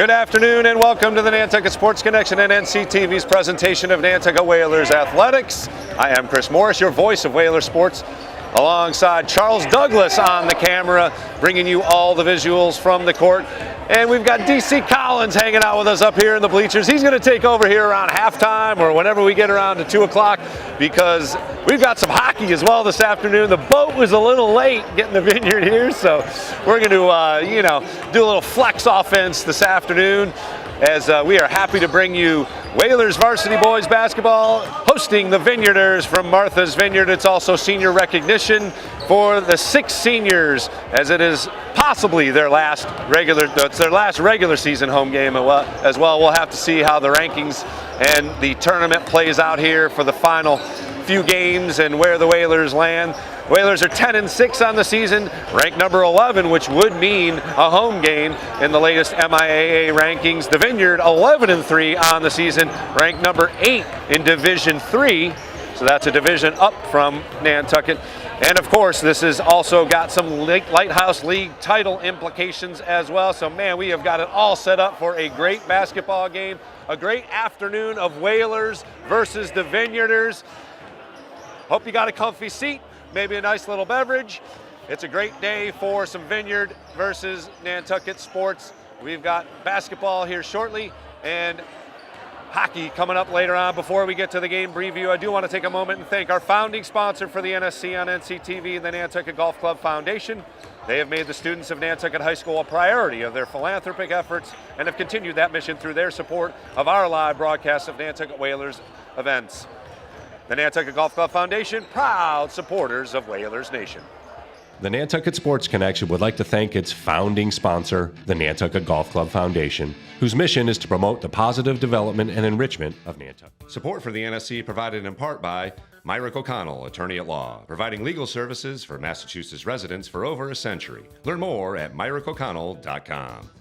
Good afternoon and welcome to the Nantucket Sports Connection and NCTV's presentation of Nantucket Whalers Athletics. I am Chris Morris, your voice of Whaler Sports, alongside Charles Douglas on the camera, bringing you all the visuals from the court. And we've got DC Collins hanging out with us up here in the bleachers. He's going to take over here around halftime or whenever we get around to 2 o'clock because we've got some hockey as well this afternoon. The boat was a little late getting the Vineyard here, so we're going to, do a little flex offense this afternoon as we are happy to bring you Whalers Varsity Boys Basketball hosting the Vineyarders from Martha's Vineyard. It's also senior recognition for the 6 seniors as it is possibly their last regular season home game as well. We'll have to see how the rankings and the tournament plays out here for the final few games and where the Whalers land. Whalers are 10-6 on the season, ranked number 11, which would mean a home game in the latest MIAA rankings. The Vineyard 11-3 on the season, ranked number 8 in Division 3, so that's a division up from Nantucket. And of course, this has also got some Lighthouse League title implications as well. So man, we have got it all set up for a great basketball game, a great afternoon of Whalers versus the Vineyarders. Hope you got a comfy seat, maybe a nice little beverage. It's a great day for some Vineyard versus Nantucket sports. We've got basketball here shortly and hockey coming up later on. Before we get to the game preview, I do want to take a moment and thank our founding sponsor for the NSC on NCTV, the Nantucket Golf Club Foundation. They have made the students of Nantucket High School a priority of their philanthropic efforts and have continued that mission through their support of our live broadcast of Nantucket Whalers events. The Nantucket Golf Club Foundation, proud supporters of Whalers Nation. The Nantucket Sports Connection would like to thank its founding sponsor, the Nantucket Golf Club Foundation, whose mission is to promote the positive development and enrichment of Nantucket. Support for the NSC provided in part by Myrick O'Connell, attorney at law, providing legal services for Massachusetts residents for over a century. Learn more at myrickoconnell.com.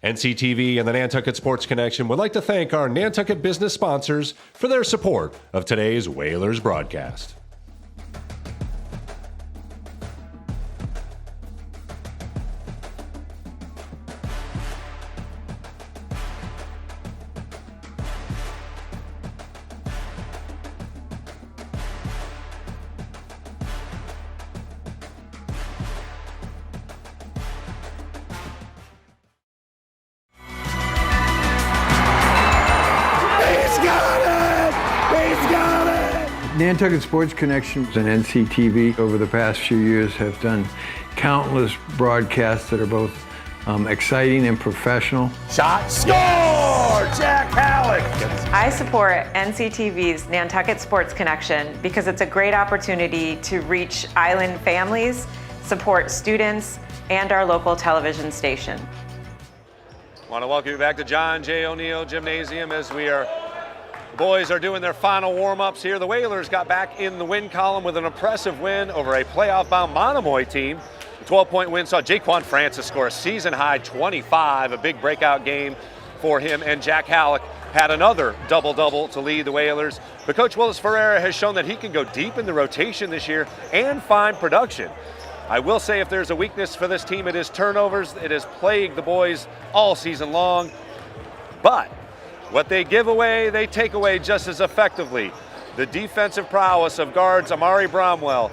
NCTV and the Nantucket Sports Connection would like to thank our Nantucket business sponsors for their support of today's Whalers broadcast. Nantucket Sports Connection and NCTV over the past few years have done countless broadcasts that are both exciting and professional. Shot, score! Jack Halleck! I support NCTV's Nantucket Sports Connection because it's a great opportunity to reach island families, support students, and our local television station. I want to welcome you back to John J. O'Neill Gymnasium as the boys are doing their final warm-ups here. The Whalers got back in the win column with an impressive win over a playoff-bound Monomoy team. The 12-point win saw Jaquan Francis score a season-high 25, a big breakout game for him, and Jack Halleck had another double-double to lead the Whalers. But Coach Willis Ferreira has shown that he can go deep in the rotation this year and find production. I will say if there's a weakness for this team, it is turnovers. It has plagued the boys all season long, but what they give away, they take away just as effectively. The defensive prowess of guards Amari Bramwell,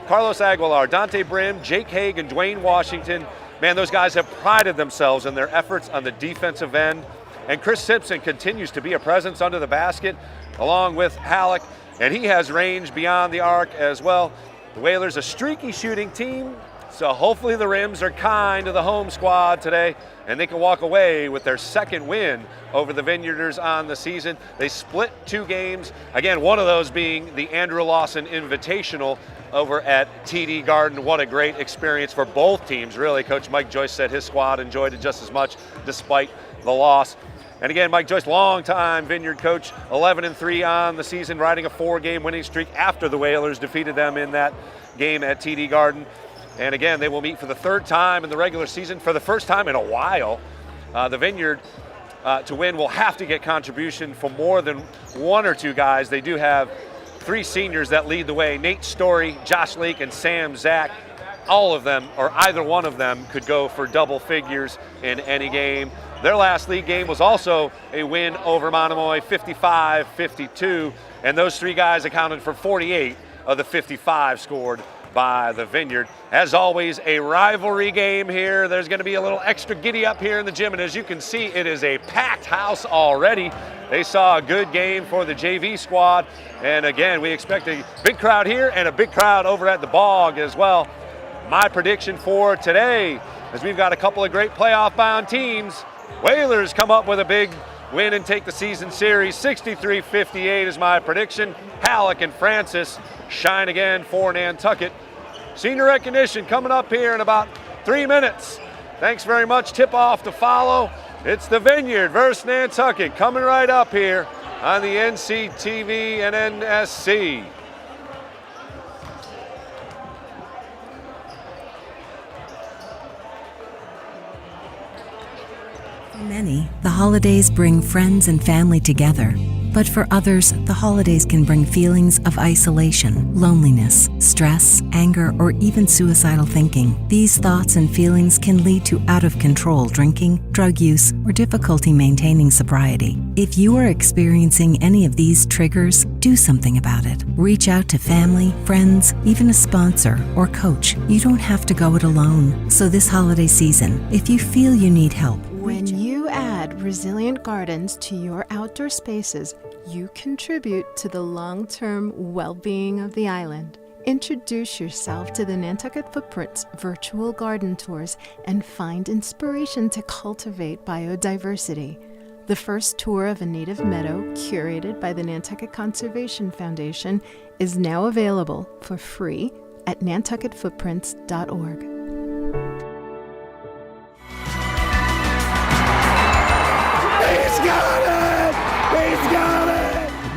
Carlos Aguilar, Dante Brim, Jake Haig, and Dwayne Washington. Man, those guys have prided themselves in their efforts on the defensive end. And Chris Simpson continues to be a presence under the basket along with Halleck, and he has range beyond the arc as well. The Whalers a streaky shooting team, so hopefully the rims are kind to the home squad today and they can walk away with their second win over the Vineyarders on the season. They split 2 games, again, one of those being the Andrew Lawson Invitational over at TD Garden. What a great experience for both teams, really. Coach Mike Joyce said his squad enjoyed it just as much despite the loss. And again, Mike Joyce, longtime Vineyard coach, 11-3 on the season, riding a 4-game winning streak after the Whalers defeated them in that game at TD Garden. And again, they will meet for the 3rd time in the regular season, for the first time in a while. The Vineyard, to win, will have to get contribution from more than 1 or 2 guys. They do have 3 seniors that lead the way: Nate Story, Josh Lake, and Sam Zach. All of them, or either one of them, could go for double figures in any game. Their last league game was also a win over Monomoy, 55-52, and those three guys accounted for 48 of the 55 scored by the Vineyard. As always, a rivalry game here. There's going to be a little extra giddy up here in the gym, and as you can see, it is a packed house already. They saw a good game for the JV squad, and again, we expect a big crowd here and a big crowd over at the Bog as well. My prediction for today, as we've got a couple of great playoff-bound teams, Whalers come up with a big win and take the season series. 63-58 is my prediction. Halleck and Francis shine again for Nantucket. Senior recognition coming up here in about 3 minutes. Thanks very much. Tip-off to follow. It's the Vineyard versus Nantucket coming right up here on the NCTV and NSC. For many, the holidays bring friends and family together. But for others, the holidays can bring feelings of isolation, loneliness, stress, anger, or even suicidal thinking. These thoughts and feelings can lead to out-of-control drinking, drug use, or difficulty maintaining sobriety. If you are experiencing any of these triggers, do something about it. Reach out to family, friends, even a sponsor or coach. You don't have to go it alone. So this holiday season, if you feel you need help, when you add resilient gardens to your outdoor spaces, you contribute to the long-term well-being of the island. Introduce yourself to the Nantucket Footprints virtual garden tours and find inspiration to cultivate biodiversity. The first tour of a native meadow, curated by the Nantucket Conservation Foundation, is now available for free at nantucketfootprints.org.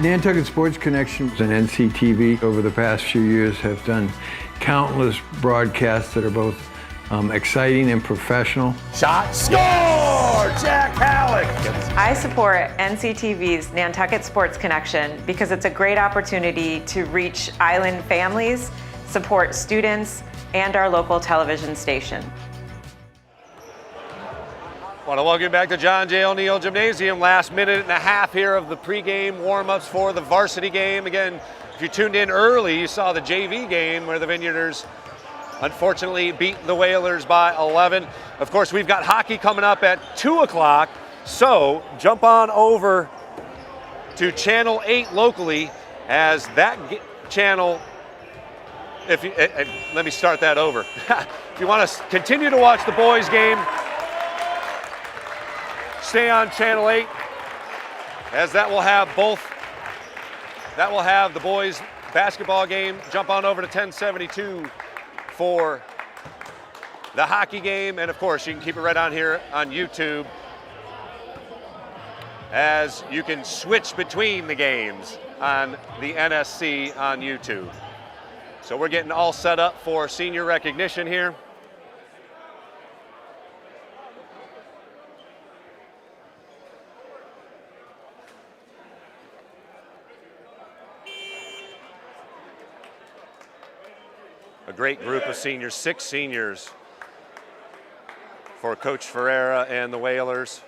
Nantucket Sports Connections and NCTV over the past few years have done countless broadcasts that are both exciting and professional. Shot, score! Jack Halleck! I support NCTV's Nantucket Sports Connection because it's a great opportunity to reach island families, support students, and our local television station. I want to welcome you back to John J. O'Neill Gymnasium. Last minute and a half here of the pregame warm-ups for the varsity game. Again, if you tuned in early, you saw the JV game where the Vineyarders unfortunately beat the Whalers by 11. Of course, we've got hockey coming up at 2 o'clock, so jump on over to Channel 8 locally as that channel, let me start that over. If you want to continue to watch the boys game, stay on Channel 8, as that will have the boys basketball game. Jump on over to 1072 for the hockey game, and of course you can keep it right on here on YouTube, as you can switch between the games on the NSC on YouTube. So we're getting all set up for senior recognition here. A great group of seniors, 6 seniors for Coach Ferreira and the Whalers.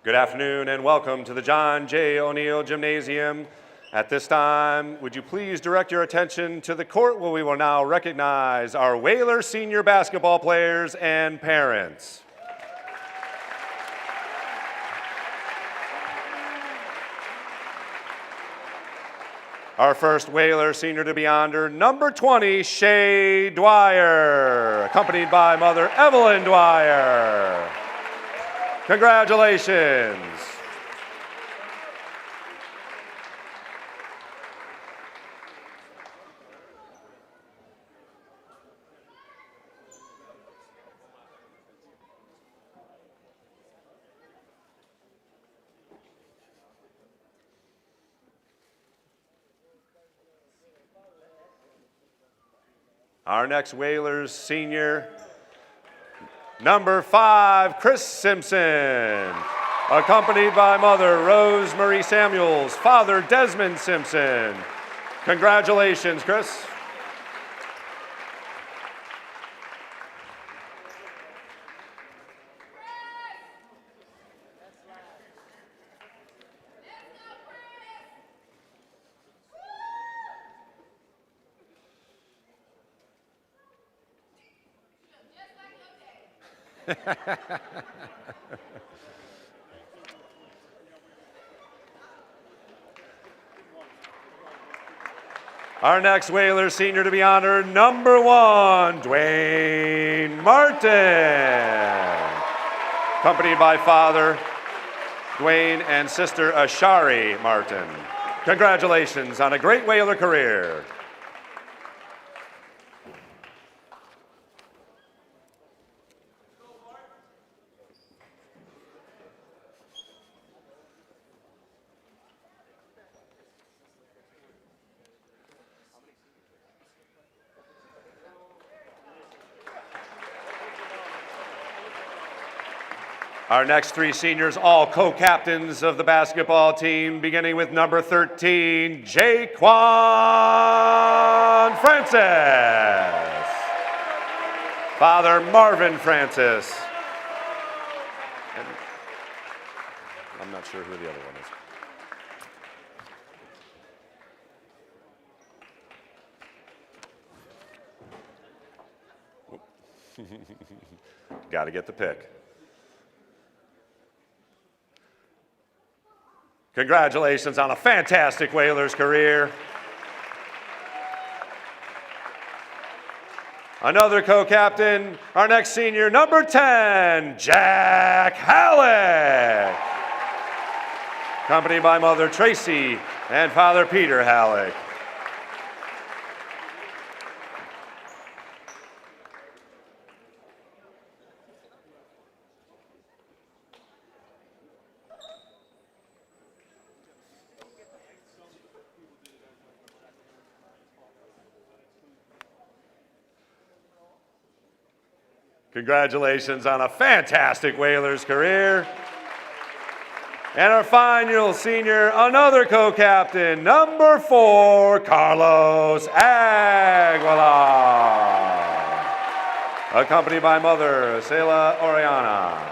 Good afternoon and welcome to the John J. O'Neill Gymnasium. At this time, would you please direct your attention to the court where we will now recognize our Whaler senior basketball players and parents. Our first Whaler senior to be honored, number 20, Shay Dwyer, accompanied by mother Evelyn Dwyer. Congratulations. Our next Whalers senior, number 5, Chris Simpson, accompanied by mother Rose Marie Samuels, father Desmond Simpson. Congratulations, Chris. Our next Whalers senior to be honored, number 1, Dwayne Martin, accompanied by father Dwayne and sister Ashari Martin. Congratulations on a great Whaler career. Our next 3 seniors, all co-captains of the basketball team, beginning with number 13, Jaquan Francis. Father Marvin Francis. And I'm not sure who the other one is. Got to get the pick. Congratulations on a fantastic Whalers career. Another co-captain, our next senior, number 10, Jack Halleck, accompanied by mother Tracy and father Peter Halleck. Congratulations on a fantastic Whalers career. And our final senior, another co-captain, number 4, Carlos Aguilar, accompanied by mother, Sela Oriana.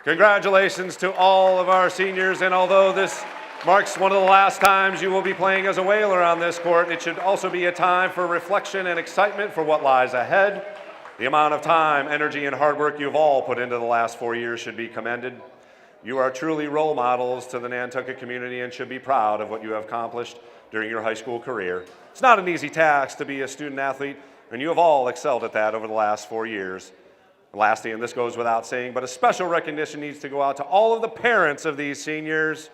Congratulations to all of our seniors, and although this marks one of the last times you will be playing as a Whaler on this court, it should also be a time for reflection and excitement for what lies ahead. The amount of time, energy, and hard work you've all put into the last 4 years should be commended. You are truly role models to the Nantucket community and should be proud of what you have accomplished during your high school career. It's not an easy task to be a student athlete, and you have all excelled at that over the last 4 years. Lastly, and this goes without saying, but a special recognition needs to go out to all of the parents of these seniors.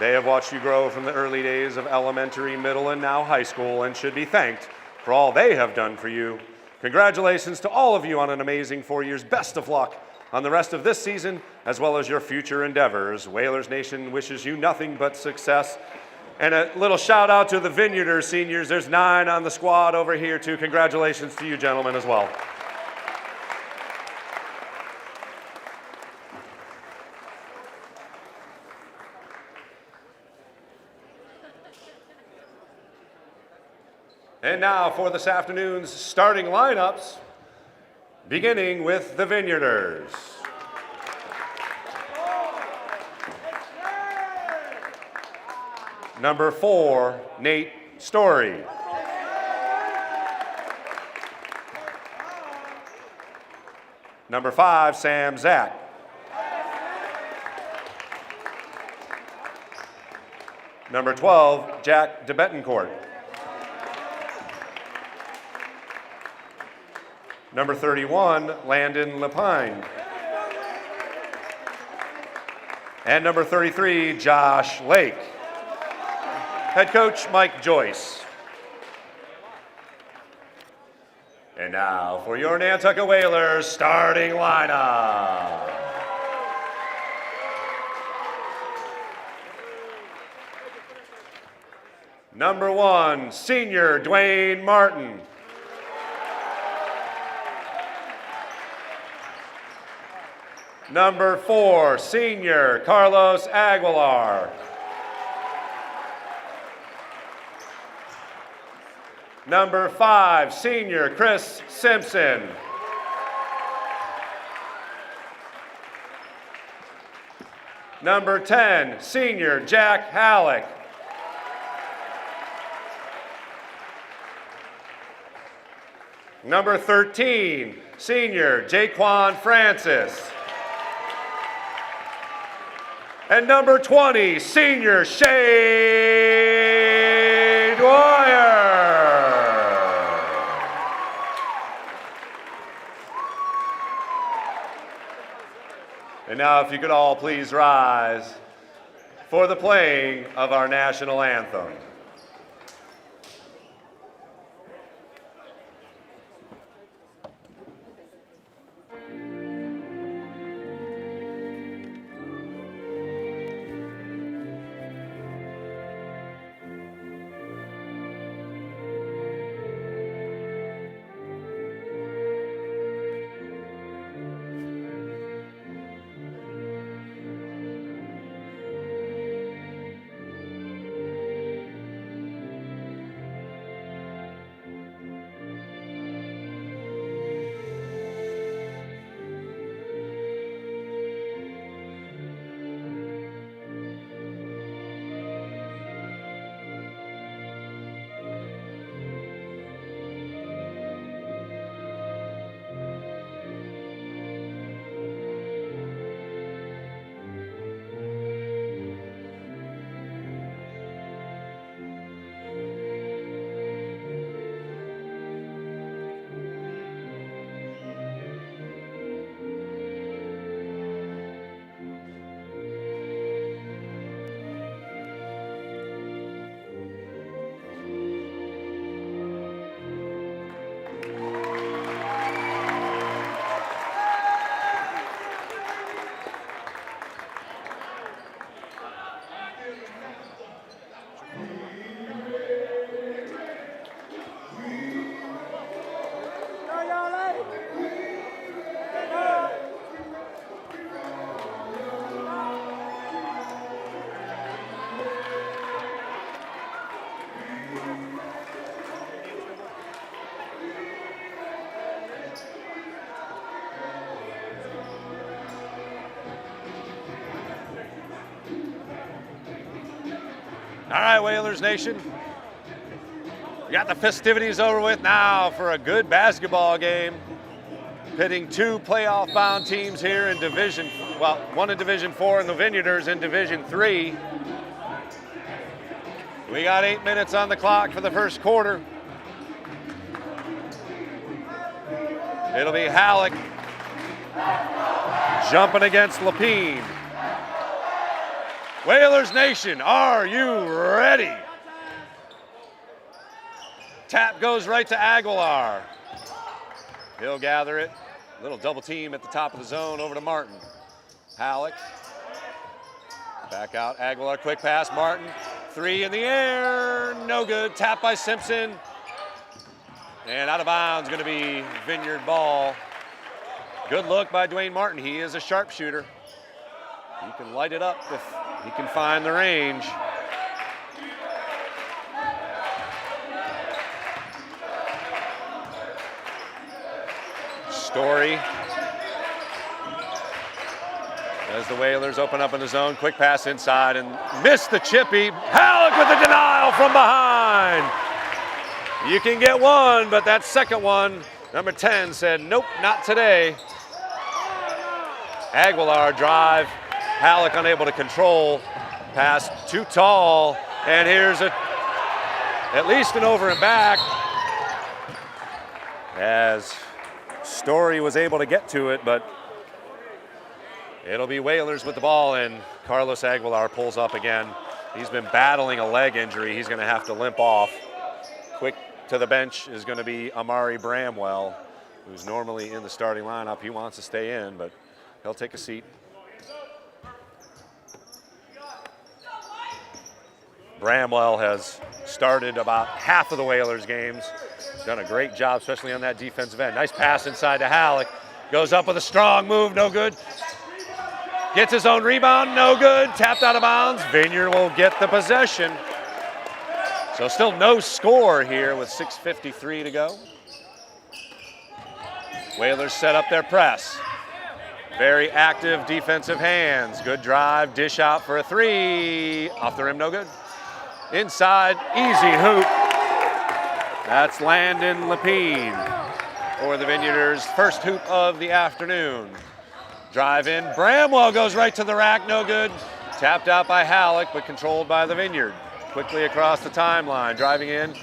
They have watched you grow from the early days of elementary, middle, and now high school and should be thanked for all they have done for you. Congratulations to all of you on an amazing 4 years. Best of luck on the rest of this season as well as your future endeavors. Whalers Nation wishes you nothing but success. And a little shout out to the Vineyarders seniors. There's 9 on the squad over here too. Congratulations to you gentlemen as well. And now for this afternoon's starting lineups, beginning with the Vineyarders. Number 4, Nate Story. Number 5, Sam Zack. Number 12, Jack DeBetancourt. Number 31, Landon Lepine. And number 33, Josh Lake. Head coach, Mike Joyce. And now for your Nantucket Whalers starting lineup. Number 1, senior Dwayne Martin. Number 4, senior Carlos Aguilar. Number 5, senior Chris Simpson. Number 10, senior Jack Halleck. Number 13, senior Jaquan Francis. And number 20, senior Shay Dwyer. And now if you could all please rise for the playing of our national anthem. All right, Whalers Nation. We got the festivities over with now for a good basketball game. Pitting 2 playoff-bound teams here in Division, well, one in Division 4 and the Vineyarders in Division 3. We got 8 minutes on the clock for the first quarter. It'll be Halleck jumping against Lapine. Whalers Nation, are you ready? Tap goes right to Aguilar. He'll gather it. Little double team at the top of the zone over to Martin. Halleck. Back out, Aguilar, quick pass, Martin. 3 in the air, no good. Tap by Simpson. And out of bounds, gonna be Vineyard ball. Good look by Dwayne Martin. He is a sharpshooter. He can light it up if he can find the range. Story. As the Whalers open up in the zone, quick pass inside and missed the chippy. Halleck with the denial from behind. You can get one, but that second one, number 10 said, nope, not today. Aguilar drive. Halleck unable to control. Pass too tall. And here's at least an over and back. As Story was able to get to it, but It'll be Whalers with the ball, and Carlos Aguilar pulls up again. He's been battling a leg injury. He's going to have to limp off. Quick to the bench is going to be Amari Bramwell, who's normally in the starting lineup. He wants to stay in, but he'll take a seat. Bramwell has started about half of the Whalers games. He's done a great job, especially on that defensive end. Nice pass inside to Halleck. Goes up with a strong move, no good. Gets his own rebound, no good. Tapped out of bounds. Vineyard will get the possession. So still no score here with 6:53 to go. Whalers set up their press. Very active defensive hands. Good drive, dish out for a three. Off the rim, no good. Inside, easy hoop. That's Landon Lepine for the Vineyarders' first hoop of the afternoon. Drive in, Bramwell goes right to the rack, no good. Tapped out by Halleck, but controlled by the Vineyard. Quickly across the timeline, driving in,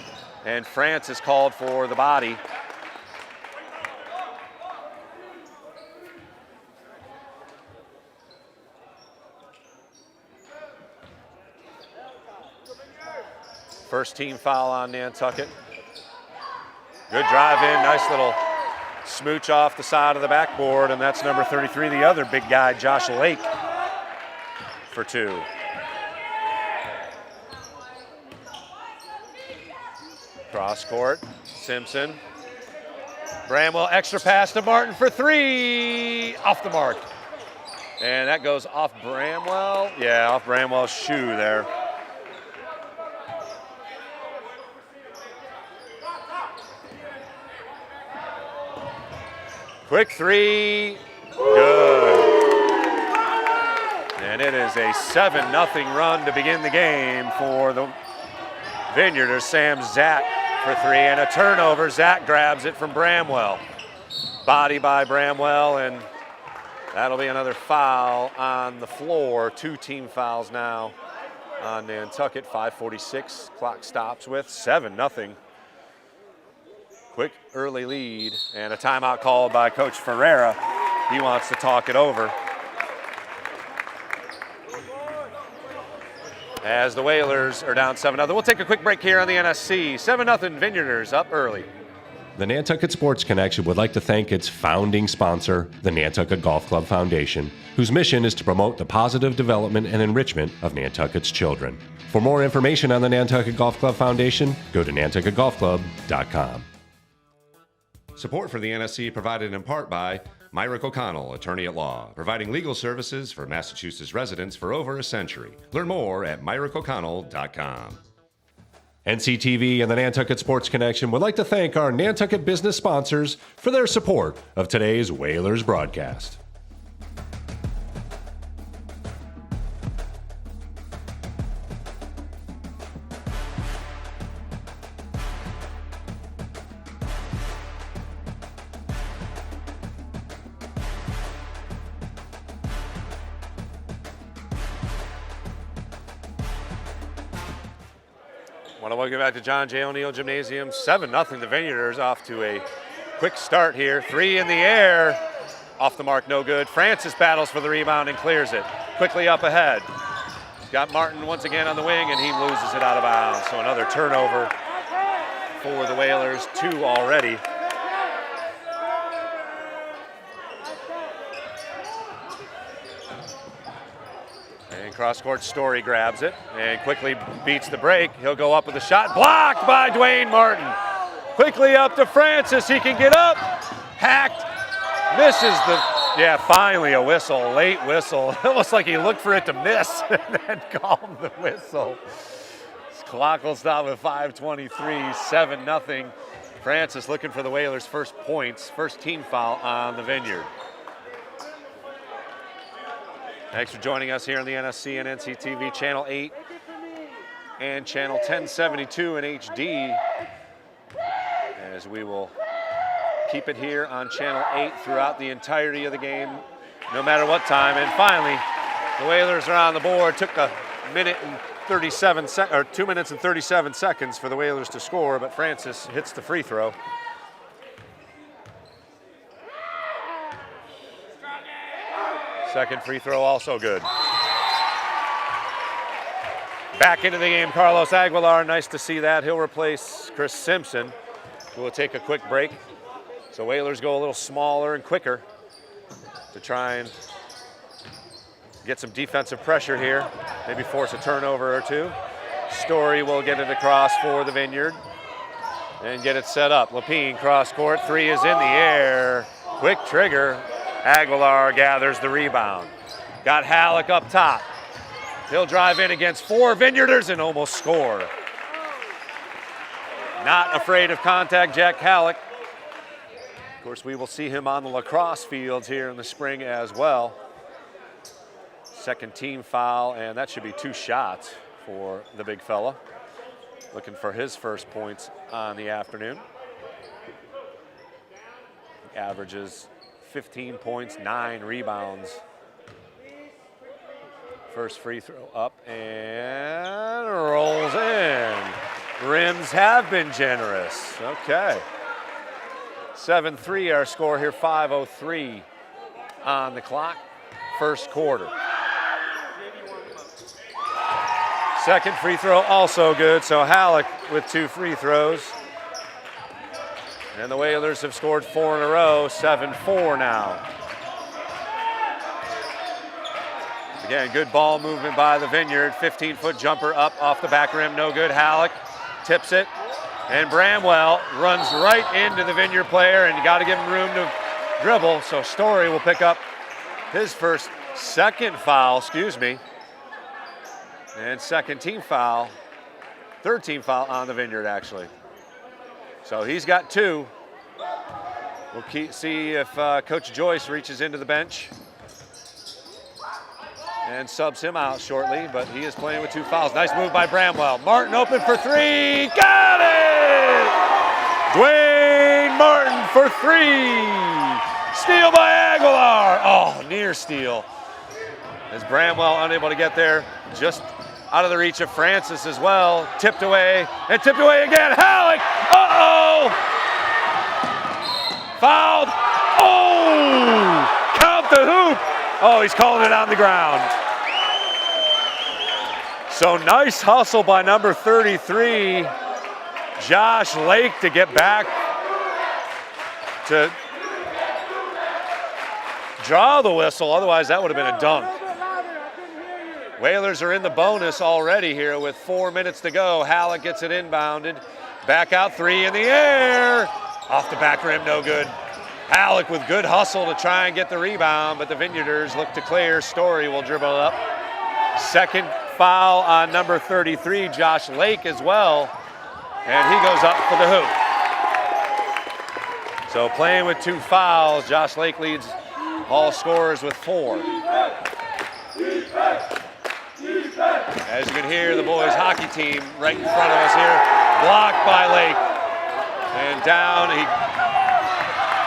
and France is called for the body. First team foul on Nantucket. Good drive in, nice little smooch off the side of the backboard, and that's number 33, the other big guy, Josh Lake, for two. Cross court, Simpson. Bramwell, extra pass to Martin for three, off the mark. And that goes off Bramwell. Yeah, off Bramwell's shoe there. Quick three, good. And it is a 7-0 run to begin the game for the Vineyarders. Sam Zack for three, and a turnover. Zack grabs it from Bramwell. Body by Bramwell, and that'll be another foul on the floor. 2 team fouls now on Nantucket. 5:46, clock stops with 7-0. Quick early lead, and a timeout called by Coach Ferreira. He wants to talk it over. As the Whalers are down 7-0. We'll take a quick break here on the NSC. 7-0 Vineyarders up early. The Nantucket Sports Connection would like to thank its founding sponsor, the Nantucket Golf Club Foundation, whose mission is to promote the positive development and enrichment of Nantucket's children. For more information on the Nantucket Golf Club Foundation, go to nantucketgolfclub.com. Support for the NSC provided in part by Myrick O'Connell, attorney at law, providing legal services for Massachusetts residents for over a century. Learn more at myrickoconnell.com. NCTV and the Nantucket Sports Connection would like to thank our Nantucket business sponsors for their support of today's Whalers broadcast. Want to welcome back to John J. O'Neill Gymnasium. 7-0 the Vineyarders, off to a quick start here. 3 in the air, off the mark, no good. Francis battles for the rebound and clears it. Quickly up ahead. Got Martin once again on the wing, and he loses it out of bounds. So another turnover for the Whalers, 2 already. Cross-court, Story grabs it and quickly beats the break. He'll go up with a shot, blocked by Dwayne Martin. Quickly up to Francis, he can get up, hacked, misses the, finally a whistle, late whistle. Almost like he looked for it to miss and then called the whistle. This clock will stop at 5:23, 7-0. Francis looking for the Whalers' first points, first team foul on the Vineyard. Thanks for joining us here on the NSC and NCTV Channel 8 and Channel 1072 in HD, as we will keep it here on Channel 8 throughout the entirety of the game, no matter what time. And finally, the Whalers are on the board. Took a 2 minutes and 37 seconds for the Whalers to score, but Francis hits the free throw. Second free throw also good. Back into the game, Carlos Aguilar. Nice to see that. He'll replace Chris Simpson, who will take a quick break. So Whalers go a little smaller and quicker to try and get some defensive pressure here, maybe force a turnover or two. Story will get it across for the Vineyard and get it set up. Lapine cross court, three is in the air. Quick trigger. Aguilar gathers the rebound. Got Halleck up top. He'll drive in against four Vineyarders and almost score. Not afraid of contact, Jack Halleck. Of course, we will see him on the lacrosse fields here in the spring as well. Second team foul, and that should be 2 shots for the big fella. Looking for his first points on the afternoon. Averages 15 points, 9 rebounds. First free throw up and rolls in. Rims have been generous. Okay. 7-3 our score here, 5:03 on the clock. First quarter. Second free throw also good, so Halleck with 2 free throws. And the Whalers have scored 4 in a row, 7-4 now. Again, good ball movement by the Vineyard. 15-foot jumper up off the back rim, no good. Halleck tips it, and Bramwell runs right into the Vineyard player, and you got to give him room to dribble. So Story will pick up his second foul, and second team foul, third team foul on the Vineyard actually. So he's got 2. We'll see if Coach Joyce reaches into the bench and subs him out shortly, but he is playing with 2 fouls. Nice move by Bramwell. Martin open for 3, got it! Dwayne Martin for 3. Steal by Aguilar. Oh, near steal. As Bramwell unable to get there, just out of the reach of Francis as well. Tipped away, and tipped away again. Halleck, uh-oh! Fouled, oh! Count the hoop. Oh, he's calling it on the ground. So nice hustle by number 33, Josh Lake, to get back to draw the whistle. Otherwise, that would have been a dunk. Whalers are in the bonus already here with 4 minutes to go. Halleck gets it inbounded. Back out, 3 in the air. Off the back rim, no good. Halleck with good hustle to try and get the rebound, but the Vineyarders look to clear. Story will dribble it up. Second foul on number 33, Josh Lake as well, and he goes up for the hoop. So playing with 2 fouls, Josh Lake leads all scorers with 4. As you can hear, the boys hockey team right in front of us here, blocked by Lake, and down, he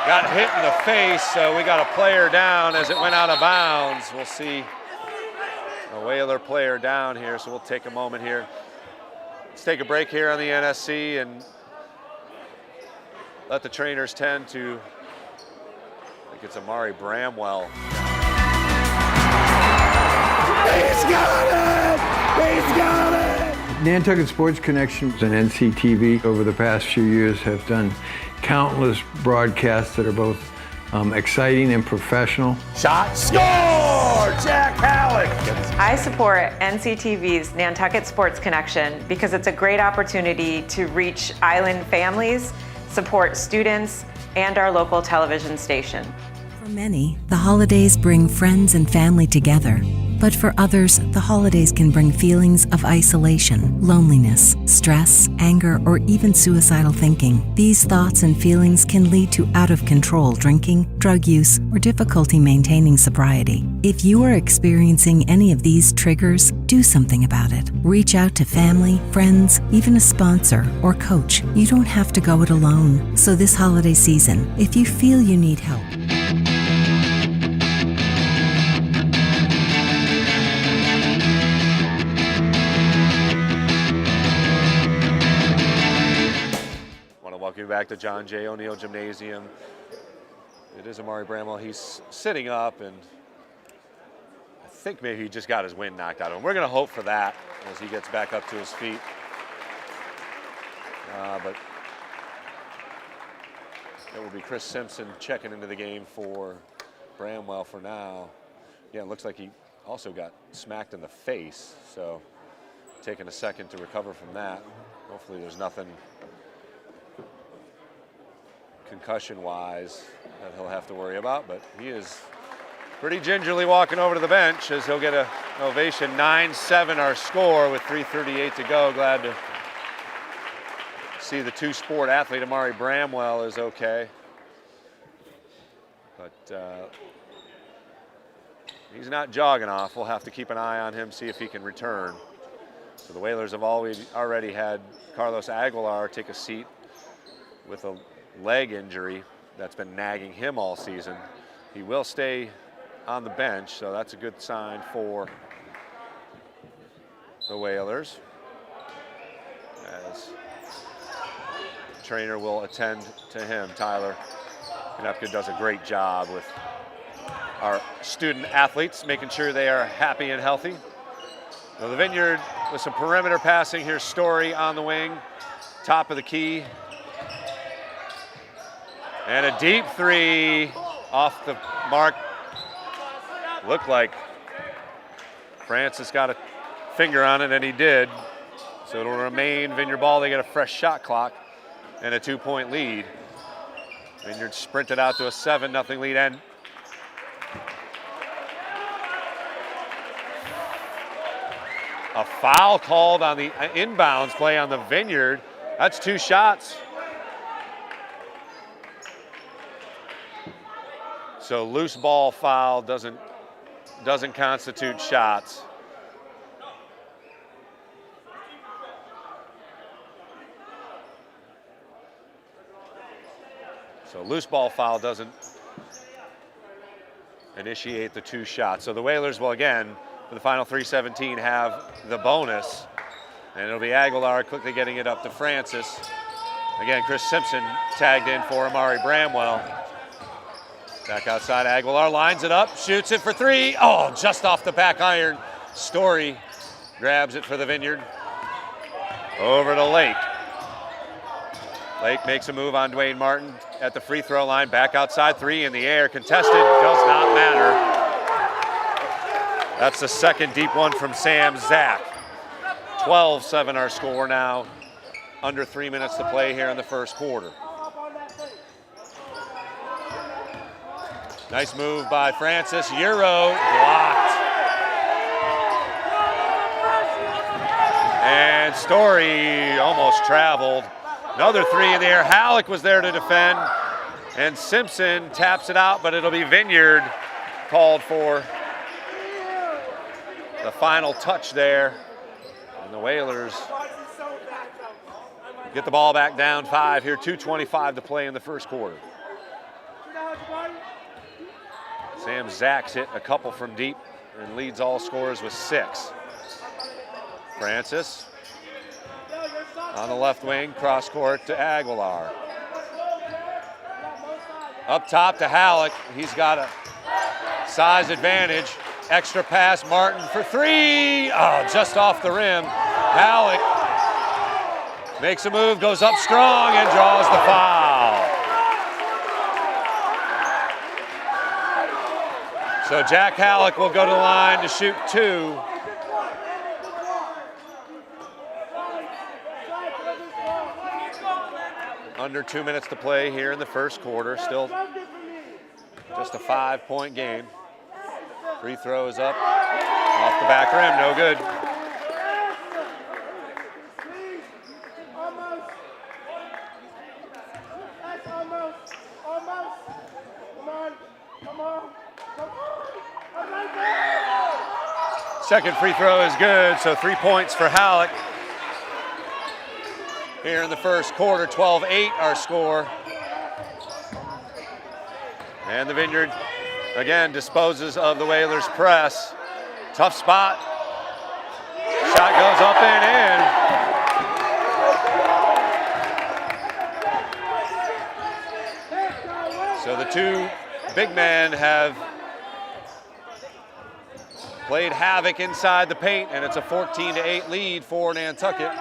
got hit in the face, so we got a player down as it went out of bounds. We'll see a Whaler player down here, so we'll take a moment here. Let's take a break here on the NSC and let the trainers tend to, I think it's Amari Bramwell. He's got it! He's got it! Nantucket Sports Connection and NCTV over the past few years have done countless broadcasts that are both exciting and professional. Shot, score! Jack Halleck! I support NCTV's Nantucket Sports Connection because it's a great opportunity to reach island families, support students, and our local television station. For many, the holidays bring friends and family together. But for others, the holidays can bring feelings of isolation, loneliness, stress, anger, or even suicidal thinking. These thoughts and feelings can lead to out-of-control drinking, drug use, or difficulty maintaining sobriety. If you are experiencing any of these triggers, do something about it. Reach out to family, friends, even a sponsor or coach. You don't have to go it alone. So this holiday season, if you feel you need help, Welcome back to John J. O'Neill Gymnasium. It is Amari Bramwell. He's sitting up, and think maybe he just got his wind knocked out of him. We're going to hope for that as he gets back up to his feet. But it will be Chris Simpson checking into the game for Bramwell for now. Yeah, it looks like he also got smacked in the face, so taking a second to recover from that. Hopefully there's nothing concussion-wise that he'll have to worry about, but he is pretty gingerly walking over to the bench as he'll get an ovation. 9-7 our score with 3:38 to go. Glad to see the two-sport athlete Amari Bramwell is okay. But he's not jogging off. We'll have to keep an eye on him, see if he can return. So the Whalers have already had Carlos Aguilar take a seat with a leg injury that's been nagging him all season. He will stay on the bench, so that's a good sign for the Whalers, as the trainer will attend to him. Tyler Knepka does a great job with our student athletes, making sure they are happy and healthy. So the Vineyard with some perimeter passing. Here's Story on the wing, top of the key. And a deep three off the mark. Looked like Francis got a finger on it, and he did. So it'll remain Vineyard ball. They get a fresh shot clock and a 2-point lead. Vineyard sprinted out to a 7-0 lead, and a foul called on the inbounds play on the Vineyard. That's 2 shots. So loose ball foul doesn't constitute shots. So loose ball foul doesn't initiate the 2 shots. So the Whalers will again, for the final 3:17, have the bonus. And it'll be Aguilar quickly getting it up to Francis. Again, Chris Simpson tagged in for Amari Bramwell. Back outside, Aguilar lines it up, shoots it for 3. Oh, just off the back iron. Story grabs it for the Vineyard. Over to Lake. Lake makes a move on Dwayne Martin at the free throw line. Back outside, 3 in the air. Contested, does not matter. That's the second deep one from Sam Zach. 12-7 our score now. Under 3 minutes to play here in the first quarter. Nice move by Francis. Euro blocked. And Story almost traveled. Another 3 in the air. Halleck was there to defend. And Simpson taps it out, but it'll be Vineyard called for the final touch there. And the Whalers get the ball back down 5 here. 2:25 to play in the first quarter. Sam Zach's hit a couple from deep and leads all scorers with 6. Francis on the left wing, cross court to Aguilar. Up top to Halleck. He's got a size advantage. Extra pass, Martin for 3. Oh, just off the rim. Halleck makes a move, goes up strong, and draws the foul. So Jack Halleck will go to the line to shoot 2. Under 2 minutes to play here in the first quarter. Still just a 5-point game. Free throw is up. Off the back rim, no good. Second free throw is good, so 3 points for Halleck. Here in the first quarter, 12-8 our score. And the Vineyard, again, disposes of the Whalers' press. Tough spot. Shot goes up and in. So the 2 big men have played havoc inside the paint, and it's a 14-8 lead for Nantucket.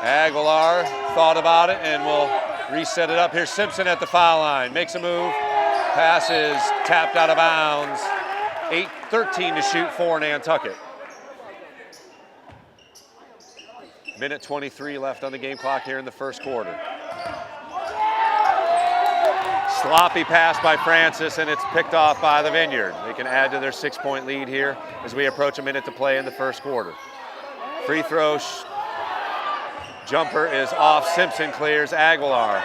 Aguilar thought about it and will reset it up. Here's Simpson at the foul line, makes a move, passes tapped out of bounds. 8:13 to shoot for Nantucket. Minute 23 left on the game clock here in the first quarter. Sloppy pass by Francis, and it's picked off by the Vineyard. They can add to their 6-point lead here as we approach a minute to play in the first quarter. Free throw jumper is off. Simpson clears. Aguilar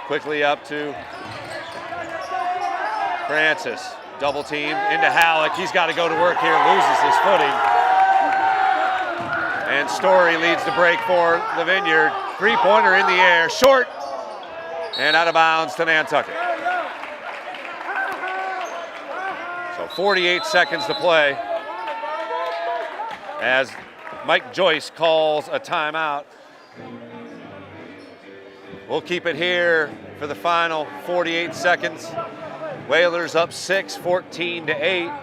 quickly up to Francis. Double team into Halleck. He's got to go to work here, loses his footing. And Story leads the break for the Vineyard. Three-pointer in the air, short, and out of bounds to Nantucket. So 48 seconds to play as Mike Joyce calls a timeout. We'll keep it here for the final 48 seconds. Whalers up 6, 14-8.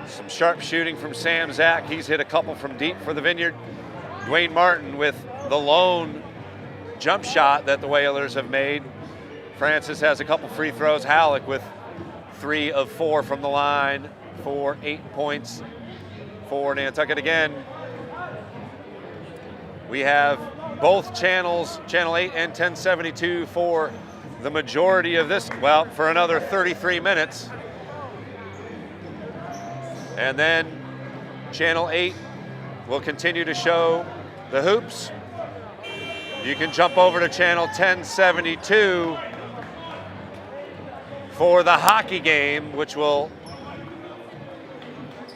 Some sharp shooting from Sam Zach. He's hit a couple from deep for the Vineyard. Dwayne Martin with the lone jump shot that the Whalers have made. Francis has a couple free throws. Halleck with 3 of 4 from the line for 8 points for Nantucket. Again, we have both channels, Channel 8 and 1072, for the majority of this, well, for another 33 minutes. And then Channel 8 will continue to show the hoops. You can jump over to Channel 1072 for the hockey game, which will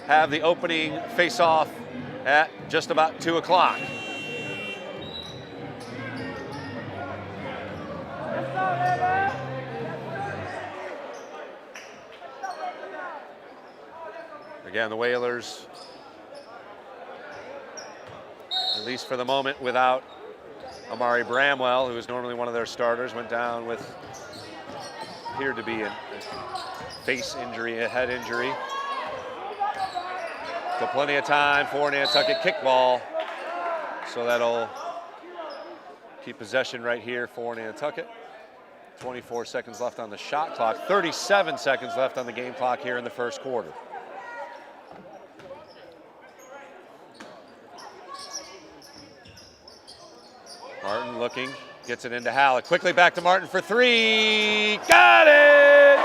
have the opening face-off at just about 2 o'clock. Again, the Whalers, at least for the moment, without Amari Bramwell, who is normally one of their starters, went down with, appeared to be a face injury, a head injury. So plenty of time for Nantucket kickball. So that'll keep possession right here for Nantucket. 24 seconds left on the shot clock, 37 seconds left on the game clock here in the first quarter. Martin looking, gets it into Halleck. Quickly back to Martin for 3. Got it!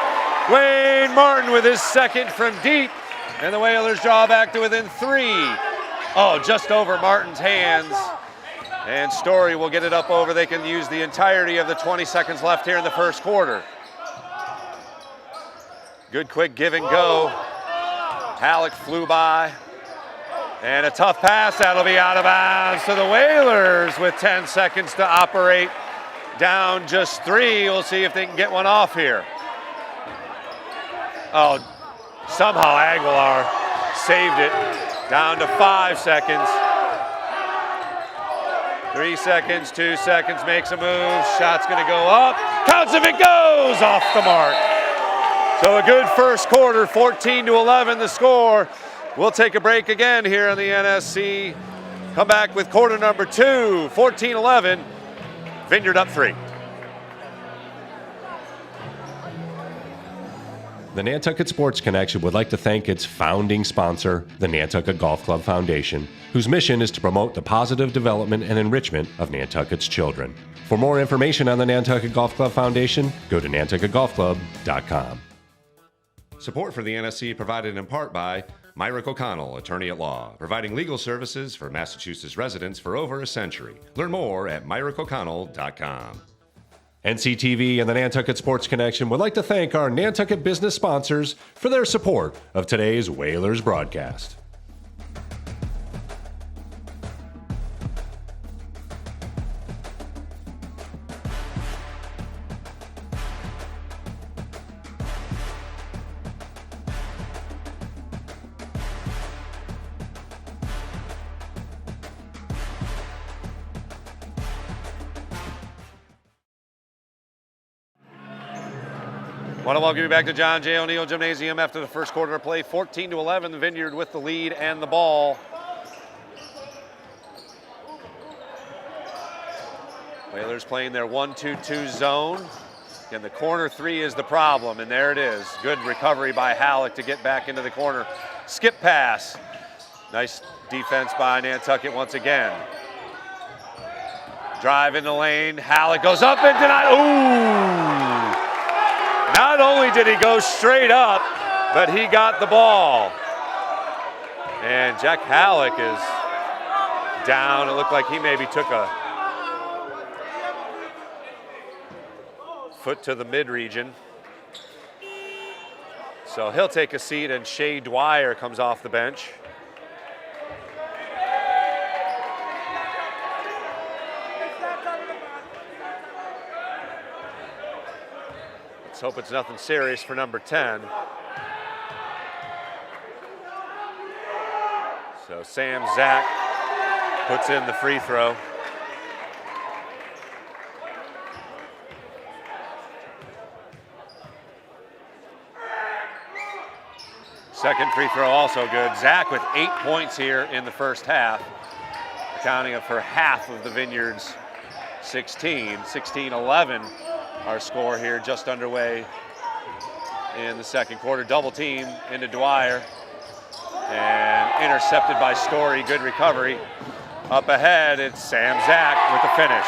Wayne Martin with his second from deep. And the Whalers draw back to within 3. Oh, just over Martin's hands. And Story will get it up over. They can use the entirety of the 20 seconds left here in the first quarter. Good quick give and go. Halleck flew by. And a tough pass, that'll be out of bounds. So the Whalers with 10 seconds to operate, down just 3. We'll see if they can get one off here. Oh, somehow Aguilar saved it. Down to 5 seconds. 3 seconds, 2 seconds, makes a move. Shot's gonna go up. Counts if it goes, off the mark. So a good first quarter, 14-11 the score. We'll take a break again here on the NSC. Come back with quarter number 2, 14-11. Vineyard up 3. The Nantucket Sports Connection would like to thank its founding sponsor, the Nantucket Golf Club Foundation, whose mission is to promote the positive development and enrichment of Nantucket's children. For more information on the Nantucket Golf Club Foundation, go to nantucketgolfclub.com. Support for the NSC provided in part by Myrick O'Connell, attorney at law, providing legal services for Massachusetts residents for over a century. Learn more at myrickoconnell.com. NCTV and the Nantucket Sports Connection would like to thank our Nantucket business sponsors for their support of today's Whalers broadcast. Want to welcome you back to John J. O'Neill Gymnasium after the first quarter of play. 14-11, the Vineyard with the lead and the ball. Whalers playing their 1-2-2 zone. Again, the corner three is the problem, and there it is. Good recovery by Halleck to get back into the corner. Skip pass. Nice defense by Nantucket once again. Drive in the lane. Halleck goes up and denied. Ooh! Not only did he go straight up, but he got the ball. And Jack Halleck is down. It looked like he maybe took a foot to the mid-region. So he'll take a seat, and Shea Dwyer comes off the bench. Let's hope it's nothing serious for number 10. So Sam Zach puts in the free throw. Second free throw also good. Zach with 8 points here in the first half, accounting for half of the Vineyard's 16. 16-11 our score here, just underway in the second quarter. Double team into Dwyer and intercepted by Story. Good recovery. Up ahead, it's Sam Zach with the finish.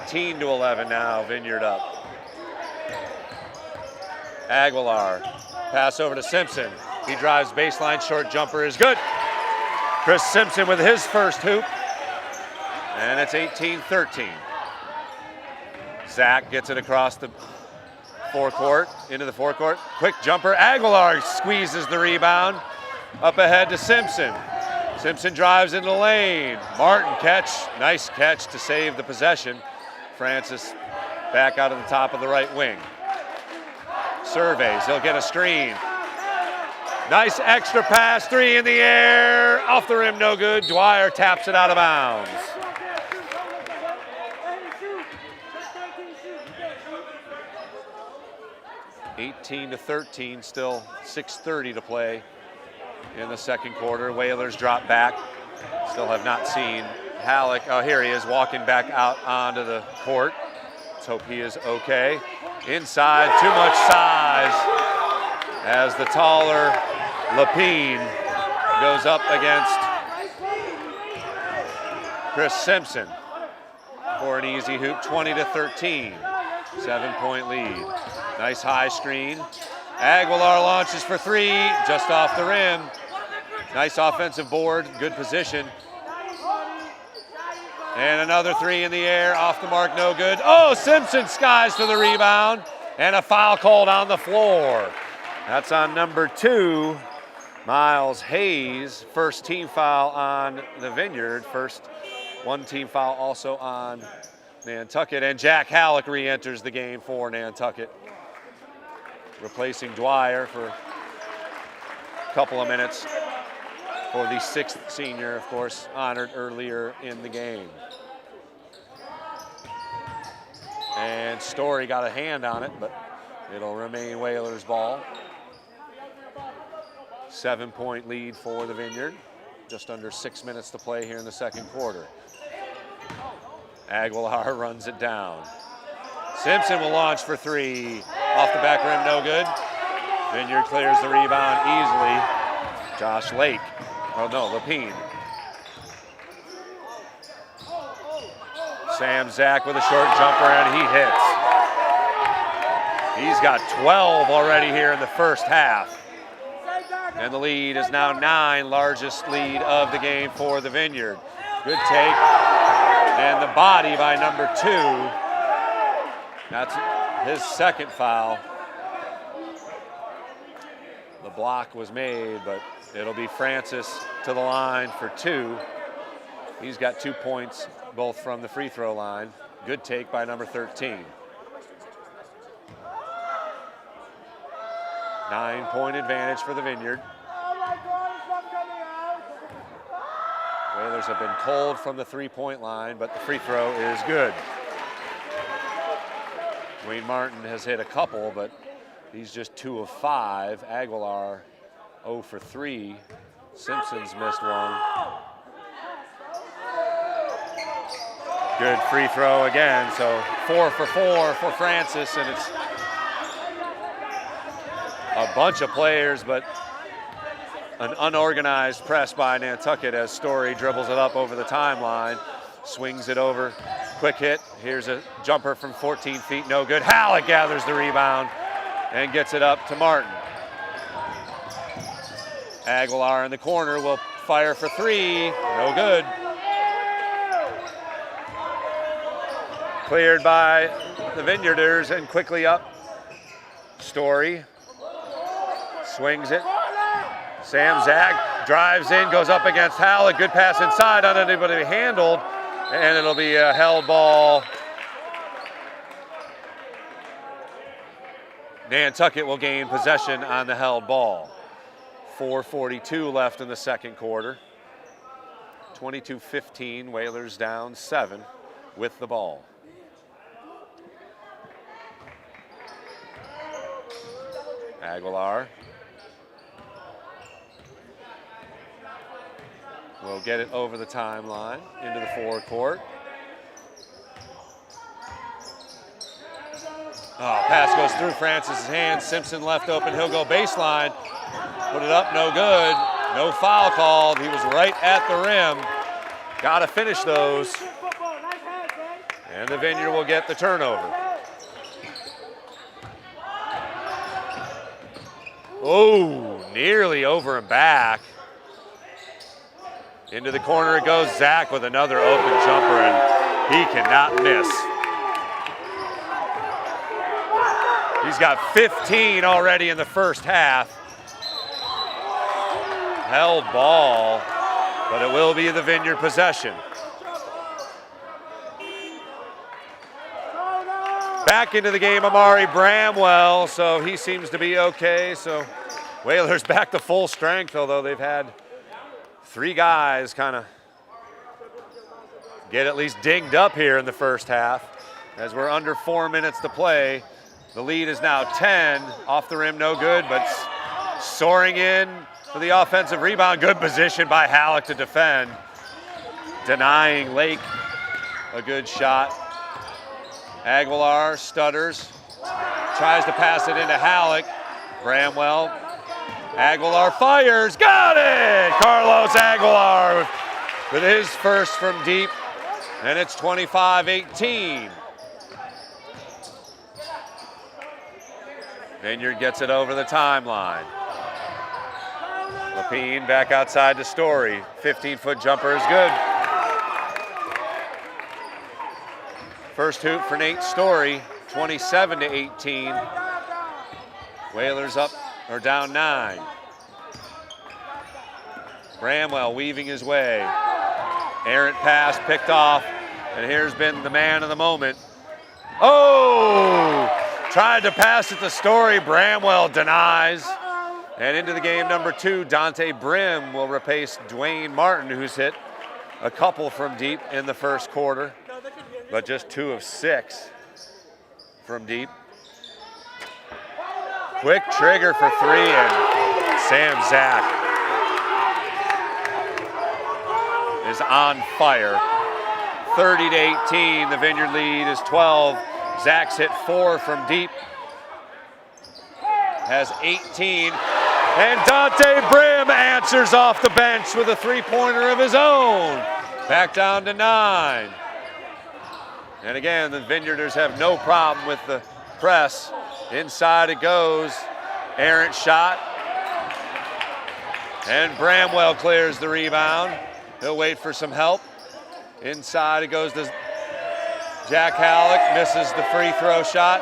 18-11 now, Vineyard up. Aguilar, pass over to Simpson. He drives baseline, short jumper is good. Chris Simpson with his first hoop. And it's 18-13. Zach gets it across the forecourt, into the forecourt. Quick jumper. Aguilar squeezes the rebound. Up ahead to Simpson. Simpson drives into the lane. Martin catch. Nice catch to save the possession. Francis back out of the top of the right wing. Surveys. He'll get a screen. Nice extra pass. Three in the air. Off the rim, no good. Dwyer taps it out of bounds. 18-13, still 6:30 to play in the second quarter. Whalers drop back. Still have not seen Halleck. Oh, here he is walking back out onto the court. Let's hope he is okay. Inside, too much size as the taller Lapine goes up against Chris Simpson for an easy hoop. 20-13, 7-point lead. Nice high screen. Aguilar launches for three, just off the rim. Nice offensive board, good position. And another three in the air, off the mark, no good. Oh, Simpson skies for the rebound, and a foul called on the floor. That's on number 2, Miles Hayes. First team foul on the Vineyard. First one team foul also on Nantucket. And Jack Halleck re-enters the game for Nantucket, replacing Dwyer for a couple of minutes for the 6th senior, of course, honored earlier in the game. And Story got a hand on it, but it'll remain Whalers ball. 7-point lead for the Vineyard. Just under 6 minutes to play here in the second quarter. Aguilar runs it down. Simpson will launch for three. Off the back rim, no good. Vineyard clears the rebound easily. Josh Lake. Oh no, Lapine. Sam Zach with a short jumper, and he hits. He's got 12 already here in the first half. And the lead is now 9, largest lead of the game for the Vineyard. Good take. And the body by number 2. That's his second foul. The block was made, but it'll be Francis to the line for 2. He's got 2 points, both from the free throw line. Good take by number 13. 9-point advantage for the Vineyard. Whalers have been cold from the 3-point line, but the free throw is good. Dwayne Martin has hit a couple, but he's just 2 of 5. Aguilar 0 for 3. Simpson's missed one. Good free throw again, so 4 for 4 for Francis, and it's a bunch of players, but an unorganized press by Nantucket as Story dribbles it up over the timeline, swings it over, quick hit. Here's a jumper from 14 feet, no good. Halleck gathers the rebound and gets it up to Martin. Aguilar in the corner will fire for 3, no good. Cleared by the Vineyarders and quickly up. Story swings it. Sam Zach drives in, goes up against Halleck. Good pass inside, not anybody handled, and it'll be a held ball. Nantucket will gain possession on the held ball. 4:42 left in the second quarter. 22-15, Whalers down 7 with the ball. Aguilar will get it over the timeline into the forecourt. Oh, pass goes through Francis's hands. Simpson left open. He'll go baseline. Put it up, no good. No foul called. He was right at the rim. Got to finish those. And the Vineyard will get the turnover. Oh, nearly over and back. Into the corner it goes. Zach with another open jumper, and he cannot miss. He's got 15 already in the first half. Held ball, but it will be the Vineyard possession. Back into the game, Amari Bramwell, so he seems to be okay. So Whalers back to full strength, although they've had 3 guys kind of get at least dinged up here in the first half. As we're under 4 minutes to play, the lead is now 10. Off the rim, no good, but soaring in for the offensive rebound. Good position by Halleck to defend, denying Lake a good shot. Aguilar stutters, tries to pass it into Halleck. Bramwell, Aguilar fires, got it! Carlos Aguilar with his first from deep, and it's 25-18. Vineyard gets it over the timeline. Lapine back outside to Story. 15-foot jumper is good. First hoop for Nate Story, 27-18. Whalers up or down 9. Bramwell weaving his way. Errant pass picked off, and here's been the man of the moment. Oh! Tried to pass it to Story. Bramwell denies. And into the game number 2, Dante Brim will replace Dwayne Martin, who's hit a couple from deep in the first quarter, but just 2 of 6 from deep. Quick trigger for 3, and Sam Zach is on fire. 30-18, the Vineyard lead is 12. Zach's hit 4 from deep, has 18. And Dante Brim answers off the bench with a 3-pointer of his own. Back down to 9. And again, the Vineyarders have no problem with the press. Inside it goes. Errant shot. And Bramwell clears the rebound. He'll wait for some help. Inside it goes to Jack Halleck. Misses the free throw shot.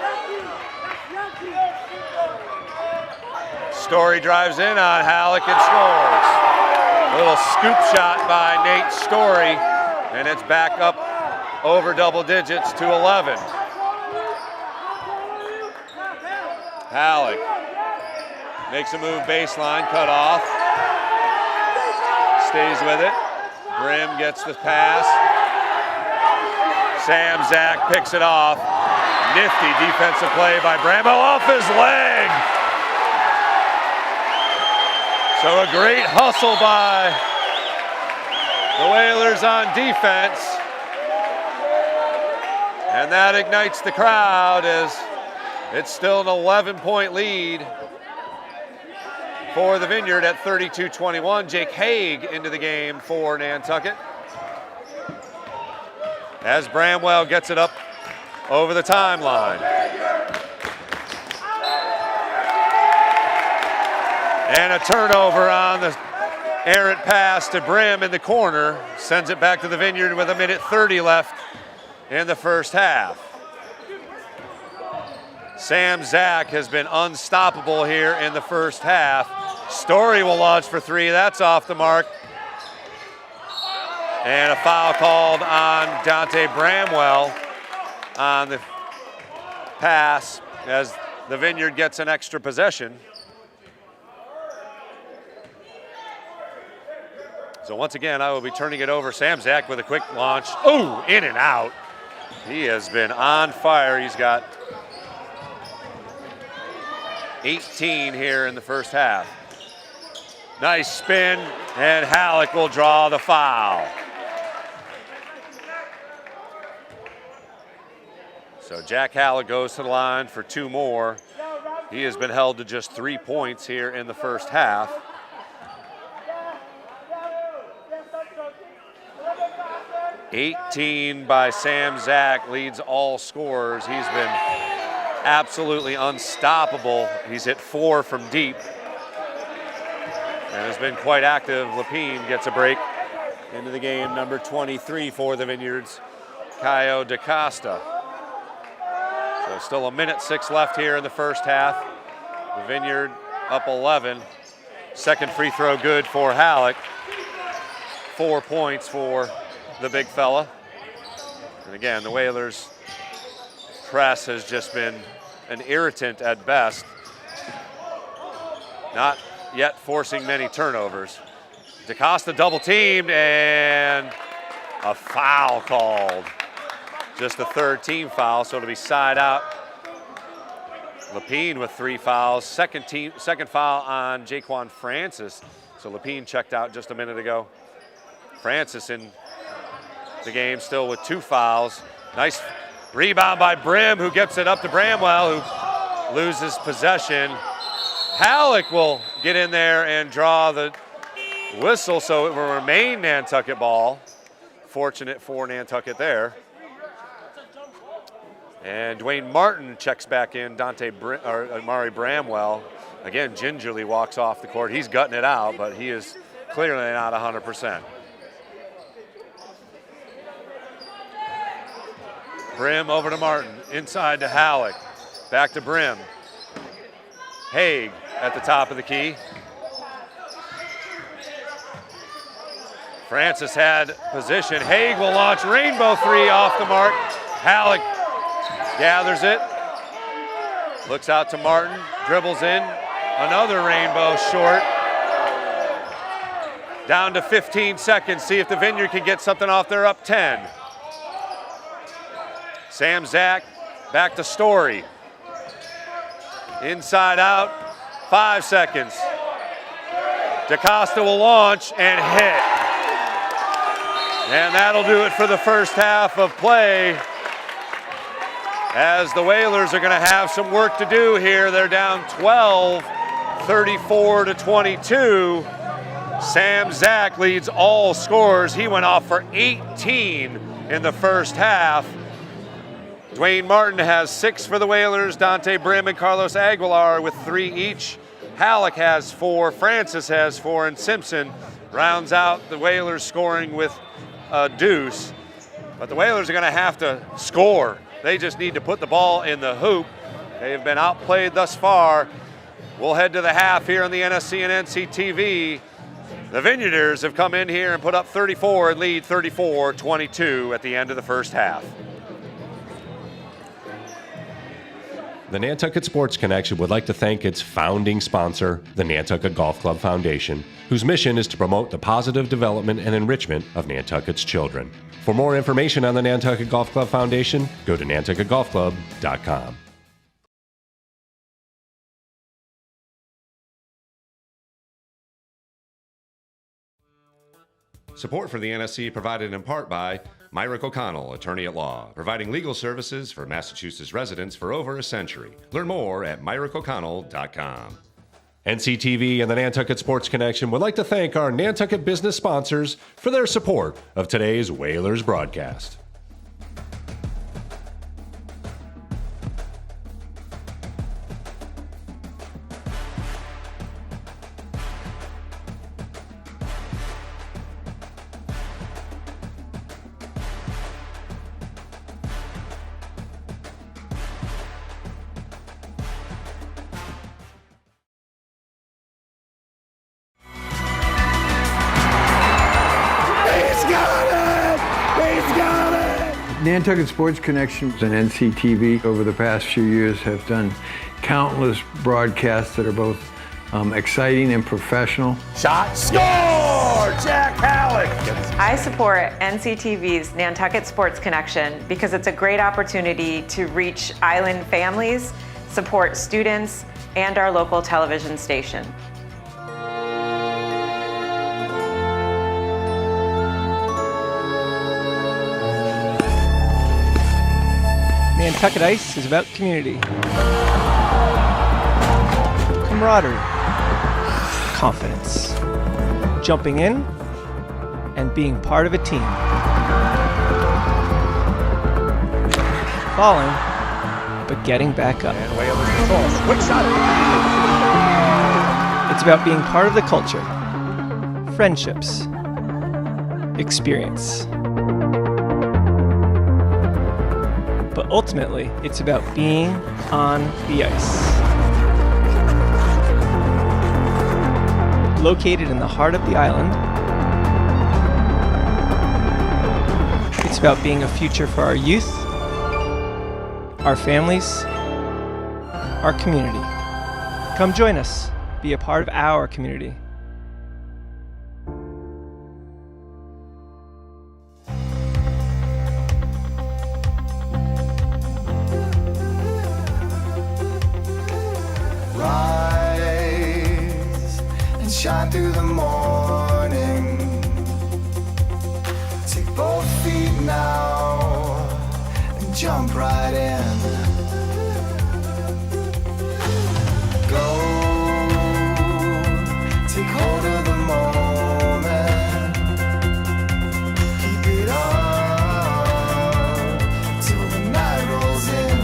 Story drives in on Halleck and scores. A little scoop shot by Nate Story, and it's back up over double digits to 11. Halleck makes a move baseline, cut off. Stays with it. Brim gets the pass. Sam Zach picks it off. nifty defensive play by Bramwell off his leg. So a great hustle by the Whalers on defense. And that ignites the crowd as it's still an 11-point lead for the Vineyard at 32-21. Jake Haig into the game for Nantucket. As Bramwell gets it up over the timeline. And a turnover on the errant pass to Brim in the corner. Sends it back to the Vineyard with 1:30 left in the first half. Sam Zach has been unstoppable here in the first half. Story will launch for three. That's off the mark. And a foul called on Dante Bramwell on the pass as the Vineyard gets an extra possession. So once again, I will be turning it over. Sam Zach with a quick launch. Ooh, in and out. He has been on fire. He's got 18 here in the first half. Nice spin, and Halleck will draw the foul. So Jack Halleck goes to the line for two more. He has been held to just 3 points here in the first half. $18 by Sam Zach leads all scorers. He's been absolutely unstoppable. He's hit 4 from deep and has been quite active. Lapine gets a break into the game, number 23 for the Vineyards, Caio DaCosta. So still 1:06 left here in the first half. The Vineyard up 11. Second free throw good for Halleck. 4 points for the big fella. And again, the Whalers' press has just been an irritant at best. Not yet forcing many turnovers. DaCosta double teamed and a foul called. Just the third team foul, so it'll be side out. Lapine with 3 fouls. Second foul on Jaquan Francis. So Lapine checked out just a minute ago. Francis in the game still with 2 fouls. Nice rebound by Brim, who gets it up to Bramwell, who loses possession. Halleck will get in there and draw the whistle, so it will remain Nantucket ball. Fortunate for Nantucket there. And Dwayne Martin checks back in. Amari Bramwell, again, gingerly walks off the court. He's gutting it out, but he is clearly not 100%. Brim over to Martin, inside to Halleck, back to Brim. Haig at the top of the key. Francis had position. Haig will launch rainbow 3 off the mark. Halleck gathers it, looks out to Martin, dribbles in, another rainbow short. Down to 15 seconds, see if the Vineyard can get something off. They're up 10. Sam Zach back to Story. Inside out, 5 seconds. DaCosta will launch and hit. And that'll do it for the first half of play, as the Whalers are going to have some work to do here. They're down 12, 34-22. Sam Zach leads all scorers. He went off for 18 in the first half. Dwayne Martin has 6 for the Whalers. Dante Brim and Carlos Aguilar with 3 each. Halleck has 4, Francis has 4, and Simpson rounds out the Whalers scoring with a deuce. But the Whalers are going to have to score. They just need to put the ball in the hoop. They have been outplayed thus far. We'll head to the half here on the NSC and NCTV. The Vineyarders have come in here and put up 34 and lead 34-22 at the end of the first half. The Nantucket Sports Connection would like to thank its founding sponsor, the Nantucket Golf Club Foundation, whose mission is to promote the positive development and enrichment of Nantucket's children. For more information on the Nantucket Golf Club Foundation, go to nantucketgolfclub.com. Support for the NSC provided in part by Myrick O'Connell, attorney at law, providing legal services for Massachusetts residents for over a century. Learn more at myrickoconnell.com. NCTV and the Nantucket Sports Connection would like to thank our Nantucket business sponsors for their support of today's Whalers broadcast. Nantucket Sports Connection and NCTV over the past few years have done countless broadcasts that are both exciting and professional. Shot, score! Jack Halleck! I support NCTV's Nantucket Sports Connection because it's a great opportunity to reach island families, support students, and our local television station. Nantucket Ice is about community, camaraderie, confidence, jumping in, and being part of a team. Falling, but getting back up. And Whalers control. Quick shot. It's about being part of the culture, friendships, experience. But ultimately, it's about being on the ice. Located in the heart of the island, it's about being a future for our youth, our families, our community. Come join us. Be a part of our community. Shine through the morning. Take both feet now and jump right in. Go, take hold of the moment. Keep it up till the night rolls in.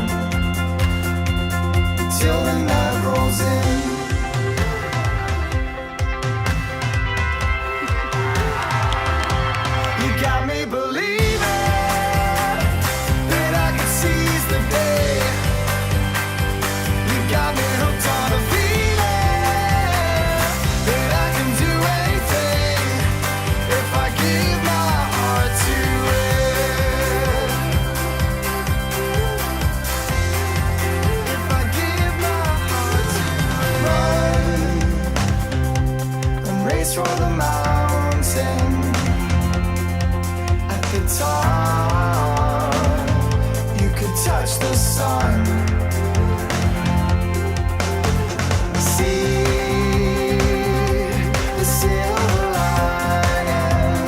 Till the night rolls in. Got me believing that I can seize the day. You got me hooked on a feeling that I can do anything if I give my heart to it. If I give my heart to it. Run and race for the mountain. Top, you could touch the sun. See the silver lining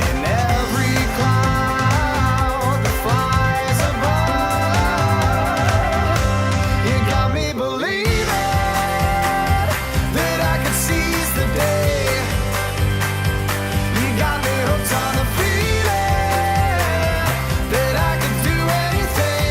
in every cloud that flies above. You got me believing that I could seize the day. You got me hooked on the feeling that I could do anything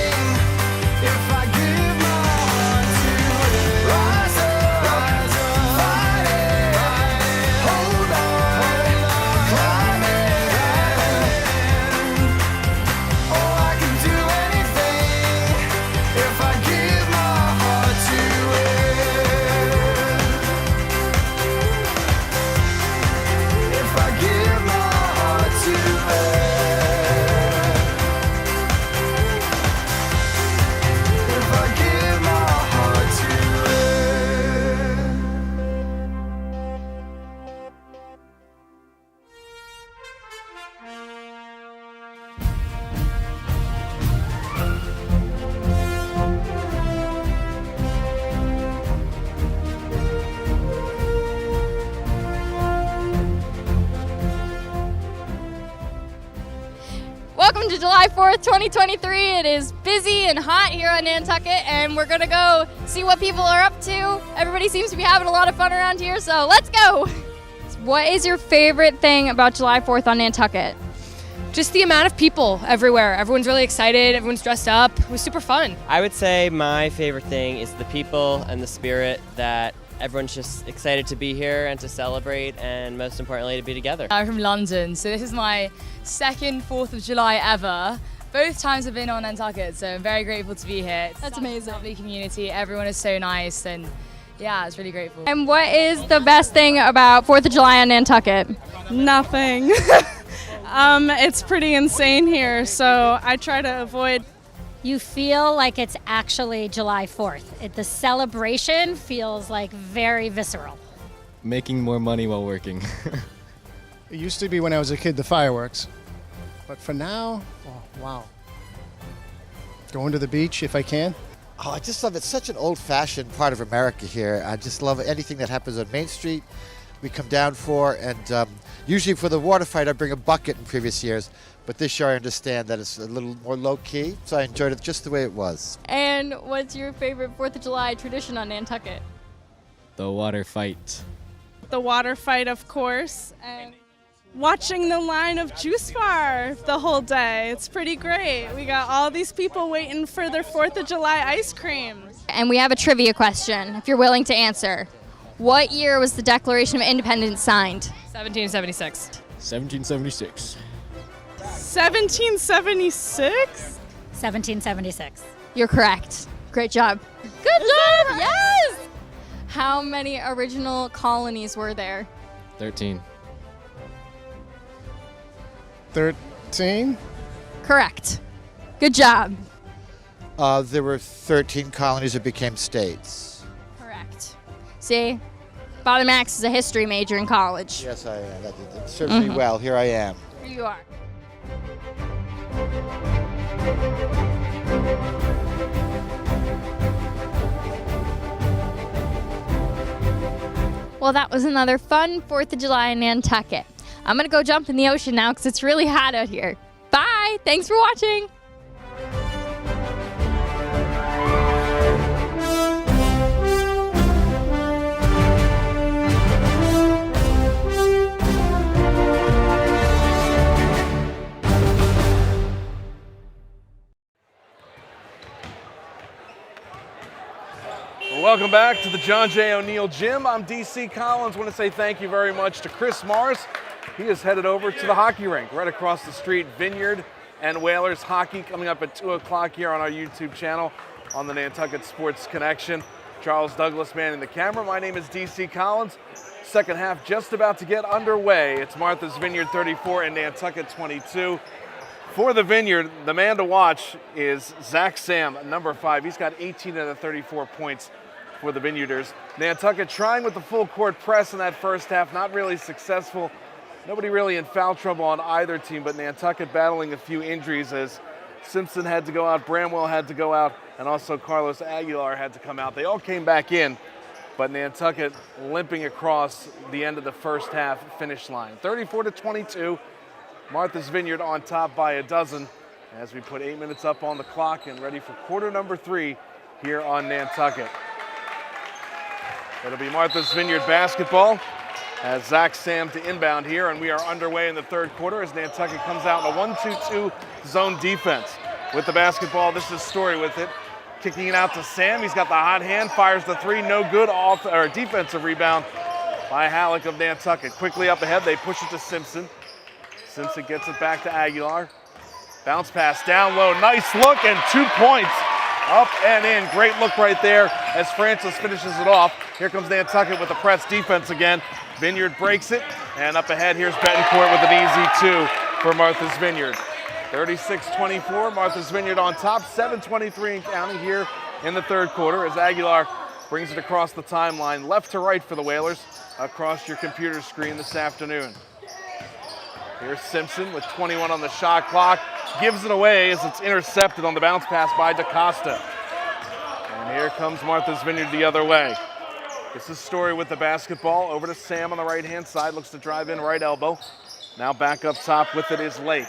welcome to July 4th, 2023. It is busy and hot here on Nantucket, and we're gonna go see what people are up to. Everybody seems to be having a lot of fun around here, so let's go. What is your favorite thing about July 4th on Nantucket? Just the amount of people everywhere. Everyone's really excited, everyone's dressed up. It was super fun. I would say my favorite thing is the people and the spirit that everyone's just excited to be here and to celebrate, and most importantly to be together. I'm from London, so this is my second 4th of July ever. Both times I've been on Nantucket, so I'm very grateful to be here. That's amazing. Lovely community, everyone is so nice, and yeah, it's really grateful. And what is the best thing about 4th of July on Nantucket? Nothing. It's pretty insane here, so I try to avoid. You feel like it's actually July 4th. The celebration feels like very visceral. Making more money while working. It used to be when I was a kid, the fireworks. But for now, oh, wow. Going to the beach if I can. Oh, I just love it. It's such an old-fashioned part of America here. I just love anything that happens on Main Street. We come down for, and usually for the water fight, I bring a bucket in previous years. But this year I understand that it's a little more low-key, so I enjoyed it just the way it was. And what's your favorite 4th of July tradition on Nantucket? The water fight. The water fight, of course, and watching the line of Juice Bar the whole day. It's pretty great. We got all these people waiting for their 4th of July ice cream. And we have a trivia question, if you're willing to answer. What year was the Declaration of Independence signed? 1776. 1776. 1776? 1776. You're correct. Great job. Good job! Yes! How many original colonies were there? 13. 13? Correct. Good job. There were 13 colonies that became states. Correct. See? Father Max is a history major in college. Yes, I am. That serves me well. Here I am. Here you are. Well, that was another fun 4th of July in Nantucket. I'm going to go jump in the ocean now because it's really hot out here. Bye! Thanks for watching! Welcome back to the John J. O'Neill Gym. I'm DC Collins. I want to say thank you very much to Chris Morris. He is headed over to the hockey rink right across the street. Vineyard and Whalers hockey coming up at 2 o'clock here on our YouTube channel on the Nantucket Sports Connection. Charles Douglas manning the camera. My name is DC Collins. Second half just about to get underway. It's Martha's Vineyard 34 and Nantucket 22. For the Vineyard, the man to watch is Zach Sam, number 5. He's got 18 of the 34 points for the Vineyarders. Nantucket trying with the full court press in that first half, not really successful. Nobody really in foul trouble on either team, but Nantucket battling a few injuries as Simpson had to go out, Bramwell had to go out, and also Carlos Aguilar had to come out. They all came back in, but Nantucket limping across the end of the first half finish line. 34-22, Martha's Vineyard on top by a dozen as we put 8 minutes up on the clock and ready for quarter number 3 here on Nantucket. It'll be Martha's Vineyard basketball as Zach Sam to inbound here, and we are underway in the third quarter as Nantucket comes out in a 1-2-2 zone defense. With the basketball, this is Story with it. Kicking it out to Sam. He's got the hot hand, fires the 3, no good. Defensive rebound by Halleck of Nantucket. Quickly up ahead, they push it to Simpson. Simpson gets it back to Aguilar. Bounce pass down low, nice look, and 2 points. Up and in, great look right there as Francis finishes it off. Here comes Nantucket with the press defense again. Vineyard breaks it, and up ahead here's Betancourt with an easy 2 for Martha's Vineyard. 36-24, Martha's Vineyard on top, 7:23 and counting here in the third quarter as Aguilar brings it across the timeline, left to right for the Whalers across your computer screen this afternoon. Here's Simpson with 21 on the shot clock, gives it away as it's intercepted on the bounce pass by DaCosta. And here comes Martha's Vineyard the other way. This is Story with the basketball, over to Sam on the right-hand side, looks to drive in right elbow. Now back up top with it is Lake.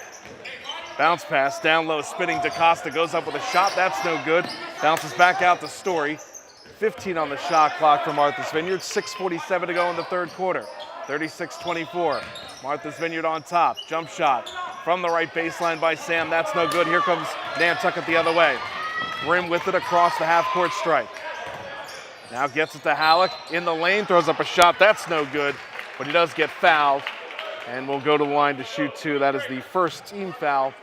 Bounce pass, down low, spinning DaCosta, goes up with a shot, that's no good. Bounces back out to Story. 15 on the shot clock for Martha's Vineyard, 6:47 to go in the third quarter. 36-24, Martha's Vineyard on top, jump shot from the right baseline by Sam, that's no good. Here comes Nantucket the other way. Rim with it across the half-court stripe. Now gets it to Halleck, in the lane, throws up a shot, that's no good, but he does get fouled, and will go to the line to shoot two. That is the first team foul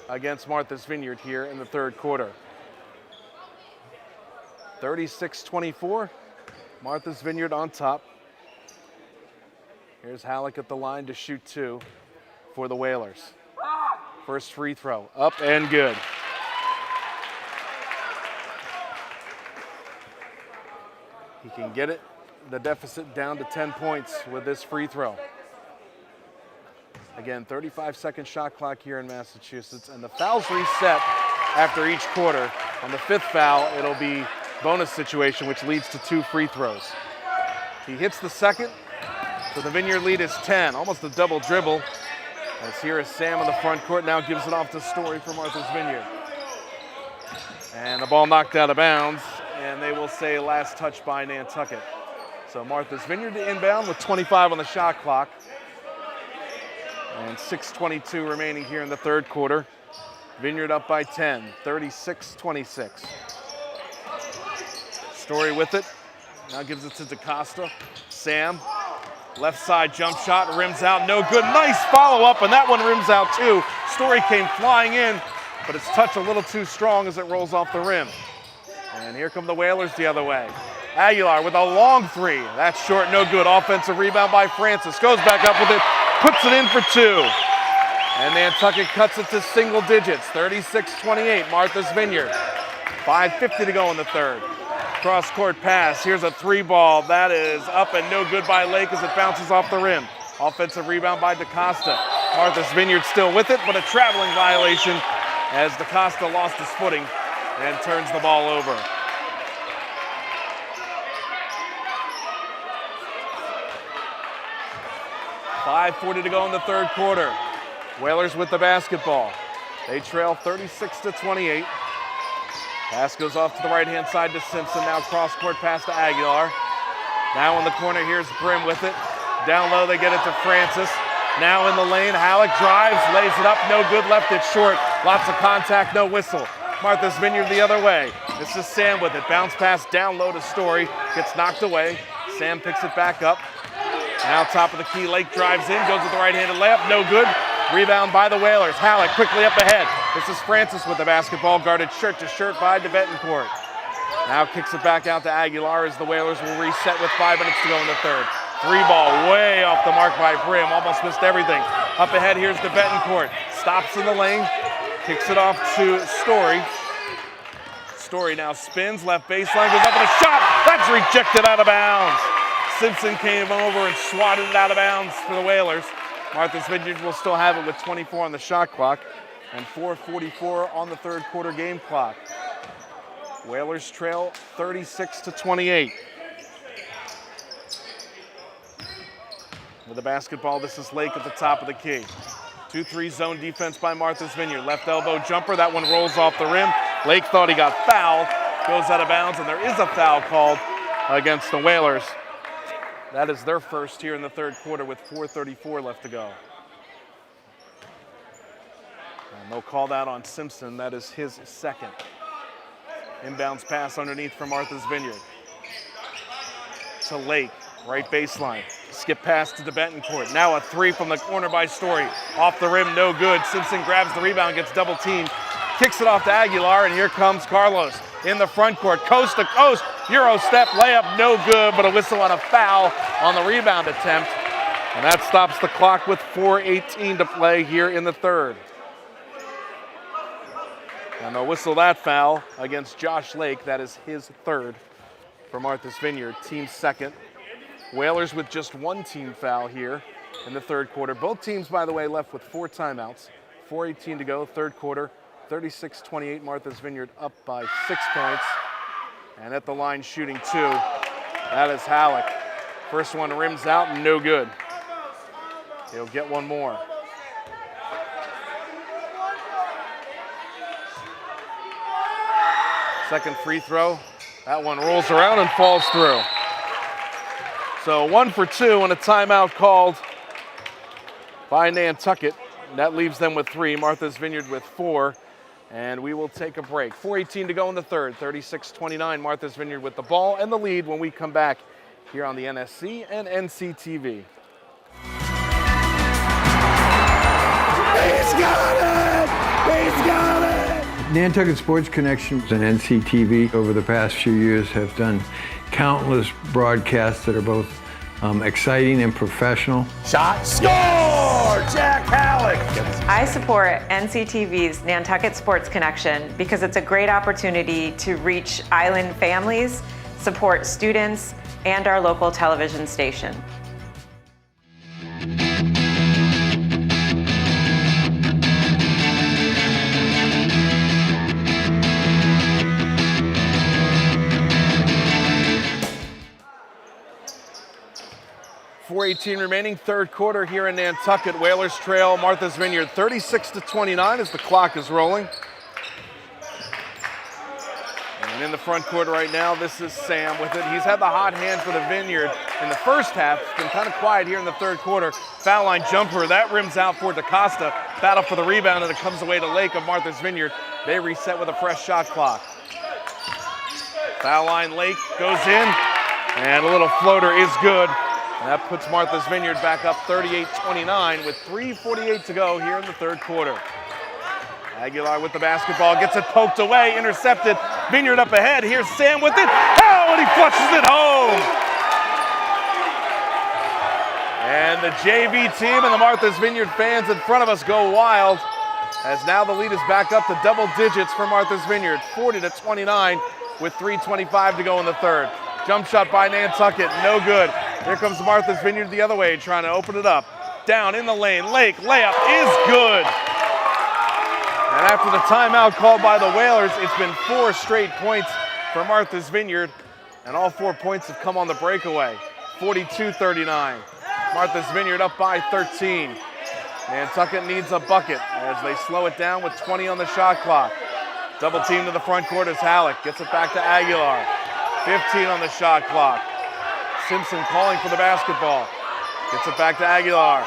against Martha's Vineyard here in the third quarter. 36-24, Martha's Vineyard on top. Here's Halleck at the line to shoot two for the Whalers. First free throw, up and good. He can get it, the deficit down to 10 points with this free throw. Again, 35-second shot clock here in Massachusetts, and the fouls reset after each quarter. On the fifth foul, it'll be bonus situation, which leads to two free throws. He hits the second, so the Vineyard lead is 10, almost a double dribble. As here is Sam in the front court, now gives it off to Story for Martha's Vineyard. And the ball knocked out of bounds, and they will say last touch by Nantucket. So Martha's Vineyard to inbound with 25 on the shot clock. And 6:22 remaining here in the third quarter. Vineyard up by 10, 36-26. Story with it, now gives it to DaCosta. Sam, left side jump shot, rims out, no good. Nice follow-up, and that one rims out too. Story came flying in, but it's touched a little too strong as it rolls off the rim. And here come the Whalers the other way. Aguilar with a long three. That's short, no good. Offensive rebound by Francis. Goes back up with it, puts it in for two. And Nantucket cuts it to single digits, 36-28, Martha's Vineyard. 5:50 to go in the third. Cross-court pass, here's a three ball. That is up and no good by Lake as it bounces off the rim. Offensive rebound by DaCosta. Martha's Vineyard still with it, but a traveling violation as DaCosta lost his footing and turns the ball over. .540 to go in the third quarter. Whalers with the basketball. They trail 36-28. Pass goes off to the right-hand side to Simpson. Now cross-court pass to Aguilar. Now in the corner, here's Brim with it. Down low, they get it to Francis. Now in the lane, Halleck drives, lays it up, no good, left it short. Lots of contact, no whistle. Martha's Vineyard the other way. This is Sam with it. Bounce pass down low to Story. Gets knocked away. Sam picks it back up. Now top of the key, Lake drives in, goes with the right-handed layup, no good. Rebound by the Whalers. Halleck quickly up ahead. This is Francis with the basketball, guarded shirt to shirt by Betancourt. Now kicks it back out to Aguilar as the Whalers will reset with 5 minutes to go in the third. Three ball way off the mark by Brim, almost missed everything. Up ahead, here's Betancourt. Stops in the lane, kicks it off to Story. Story now spins, left baseline, goes up with a shot. That's rejected out of bounds. Simpson came over and swatted it out of bounds for the Whalers. Martha's Vineyard will still have it with 24 on the shot clock and 4:44 on the third quarter game clock. Whalers trail 36-28. With the basketball, this is Lake at the top of the key. 2-3 zone defense by Martha's Vineyard. Left elbow jumper, that one rolls off the rim. Lake thought he got fouled, goes out of bounds, and there is a foul called against the Whalers. That is their first here in the third quarter with 4:34 left to go. And they'll call that on Simpson. That is his second. Inbounds pass underneath for Martha's Vineyard. To Lake, right baseline. Skip pass to Betancourt. Now a three from the corner by Story. Off the rim, no good. Simpson grabs the rebound, gets double teamed. Kicks it off to Aguilar, and here comes Carlos in the front court, coast to coast. Euro step, layup, no good, but a whistle on a foul on the rebound attempt. And that stops the clock with 4:18 to play here in the third. And they'll whistle that foul against Josh Lake. That is his third for Martha's Vineyard, team second. Whalers with just one team foul here in the third quarter. Both teams, by the way, left with 4 timeouts. 4:18 to go, third quarter. 36-28, Martha's Vineyard up by 6 points. And at the line shooting 2, that is Halleck. First one rims out, no good. He'll get one more. Second free throw. That one rolls around and falls through. So 1 for 2 and a timeout called by Nantucket. That leaves them with 3. Martha's Vineyard with 4. And we will take a break. 4:18 to go in the third. 36-29. Martha's Vineyard with the ball and the lead when we come back here on the NSC and NCTV. He's got it! He's got it! Nantucket Sports Connection and NCTV over the past few years have done countless broadcasts that are both exciting and professional. Shot, score! Jack Halleck! I support NCTV's Nantucket Sports Connection because it's a great opportunity to reach island families, support students, and our local television station. .418 remaining, third quarter here in Nantucket. Whalers trail Martha's Vineyard 36-29 as the clock is rolling. And in the front court right now, this is Sam with it. He's had the hot hand for the Vineyard in the first half. It's been kind of quiet here in the third quarter. Foul line jumper, that rims out for DaCosta. Battle for the rebound, and it comes away to Lake of Martha's Vineyard. They reset with a fresh shot clock. Foul line, Lake goes in, and a little floater is good. And that puts Martha's Vineyard back up 38-29 with 3:48 to go here in the third quarter. Aguilar with the basketball, gets it poked away, intercepted. Vineyard up ahead. Here's Sam with it. Oh, and he flushes it home. And the JV team and the Martha's Vineyard fans in front of us go wild, as now the lead is back up to double digits for Martha's Vineyard, 40-29 with 3:25 to go in the third. Jump shot by Nantucket, no good. Here comes Martha's Vineyard the other way, trying to open it up. Down in the lane, Lake, layup is good. And after the timeout called by the Whalers, it's been 4 straight points for Martha's Vineyard, and all 4 points have come on the breakaway. 42-39. Martha's Vineyard up by 13. Nantucket needs a bucket as they slow it down with 20 on the shot clock. Double team to the front court as Halleck gets it back to Aguilar. 15 on the shot clock. Simpson calling for the basketball. Gets it back to Aguilar.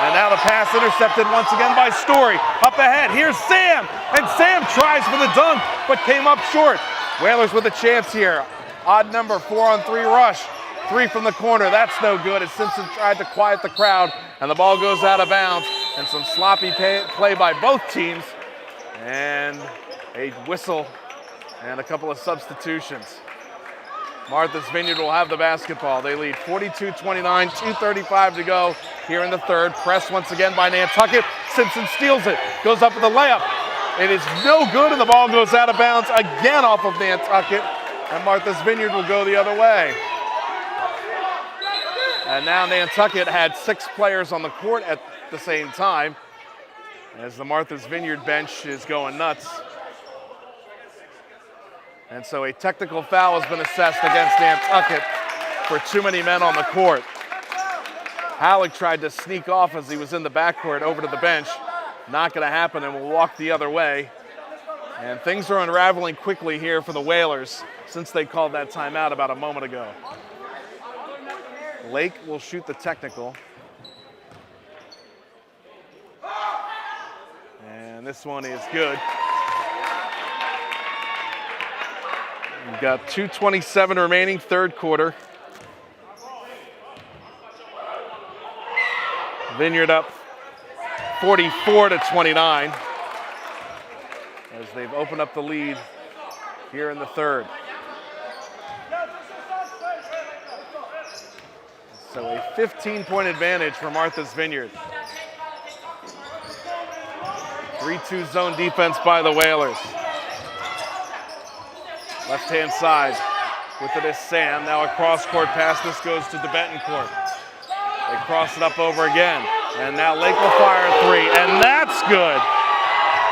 And now the pass intercepted once again by Story. Up ahead, here's Sam. And Sam tries for the dunk, but came up short. Whalers with a chance here. Odd number, 4-on-3 rush. 3 from the corner, that's no good as Simpson tried to quiet the crowd. And the ball goes out of bounds. And some sloppy play by both teams. And a whistle and a couple of substitutions. Martha's Vineyard will have the basketball. They lead 42-29, 2:35 to go here in the third. Press once again by Nantucket. Simpson steals it, goes up with the layup. It is no good, and the ball goes out of bounds again off of Nantucket, and Martha's Vineyard will go the other way. And now Nantucket had 6 players on the court at the same time as the Martha's Vineyard bench is going nuts. And so a technical foul has been assessed against Nantucket for too many men on the court. Halleck tried to sneak off as he was in the backcourt over to the bench. Not going to happen, and will walk the other way. And things are unraveling quickly here for the Whalers since they called that timeout about a moment ago. Lake will shoot the technical. And this one is good. We've got 2:27 remaining, third quarter. Vineyard up 44-29 as they've opened up the lead here in the third. So a 15-point advantage for Martha's Vineyard. 3-2 zone defense by the Whalers. Left-hand side with it is Sam. Now a cross-court pass. This goes to DeBettencourt. They cross it up over again. And now Lake will fire a 3, and that's good.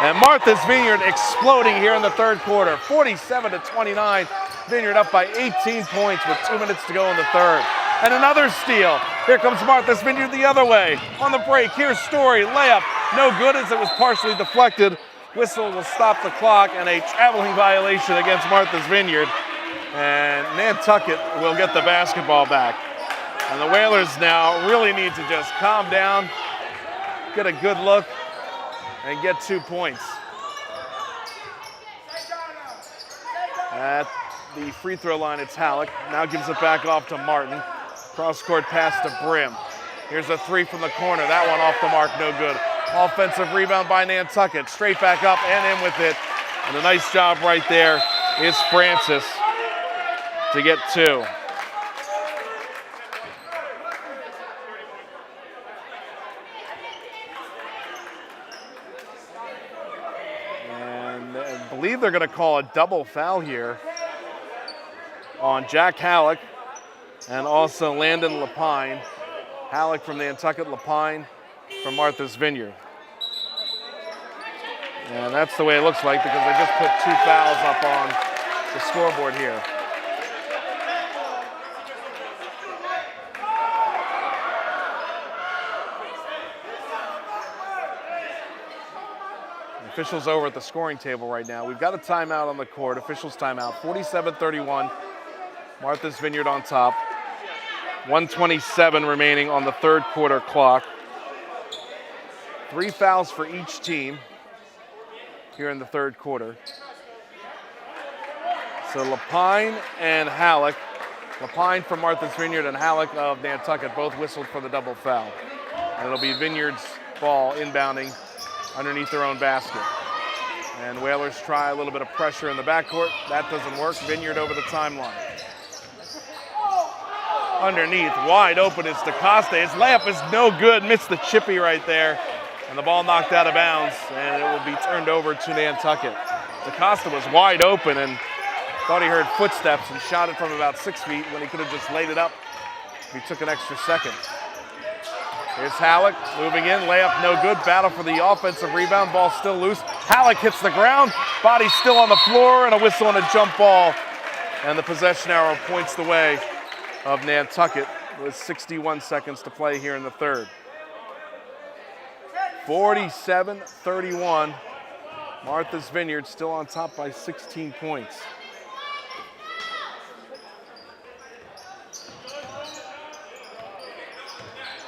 And Martha's Vineyard exploding here in the third quarter. 47-29. Vineyard up by 18 points with 2 minutes to go in the third. And another steal. Here comes Martha's Vineyard the other way. On the break, here's Story. Layup. No good as it was partially deflected Whistle will stop the clock, and a traveling violation against Martha's Vineyard. And Nantucket will get the basketball back. And the Whalers now really need to just calm down, get a good look, and get 2 points. At the free throw line, it's Halleck. Now gives it back off to Martin. Cross-court pass to Brim. Here's a three from the corner. That one off the mark, no good. Offensive rebound by Nantucket. Straight back up and in with it. And a nice job right there is Francis to get 2. And I believe they're going to call a double foul here on Jack Halleck and also Landon Lapine. Halleck from Nantucket, Lapine from Martha's Vineyard. And that's the way it looks like because they just put 2 fouls up on the scoreboard here. Officials over at the scoring table right now. We've got a timeout on the court. Officials timeout. 47-31. Martha's Vineyard on top. 1:27 remaining on the third quarter clock. 3 fouls for each team here in the third quarter. So Lapine and Halleck. Lapine from Martha's Vineyard and Halleck of Nantucket both whistled for the double foul. And it'll be Vineyard's ball inbounding underneath their own basket. And Whalers try a little bit of pressure in the backcourt. That doesn't work. Vineyard over the timeline. Underneath, wide open is DaCosta. His layup is no good. Missed the chippy right there. And the ball knocked out of bounds. And it will be turned over to Nantucket. DaCosta was wide open and thought he heard footsteps and shot it from about 6 feet when he could have just laid it up if he took an extra second. Here's Halleck moving in, layup no good, battle for the offensive rebound, ball still loose. Halleck hits the ground, body still on the floor, and a whistle on a jump ball. And the possession arrow points the way of Nantucket with 61 seconds to play here in the third. 47-31, Martha's Vineyard still on top by 16 points.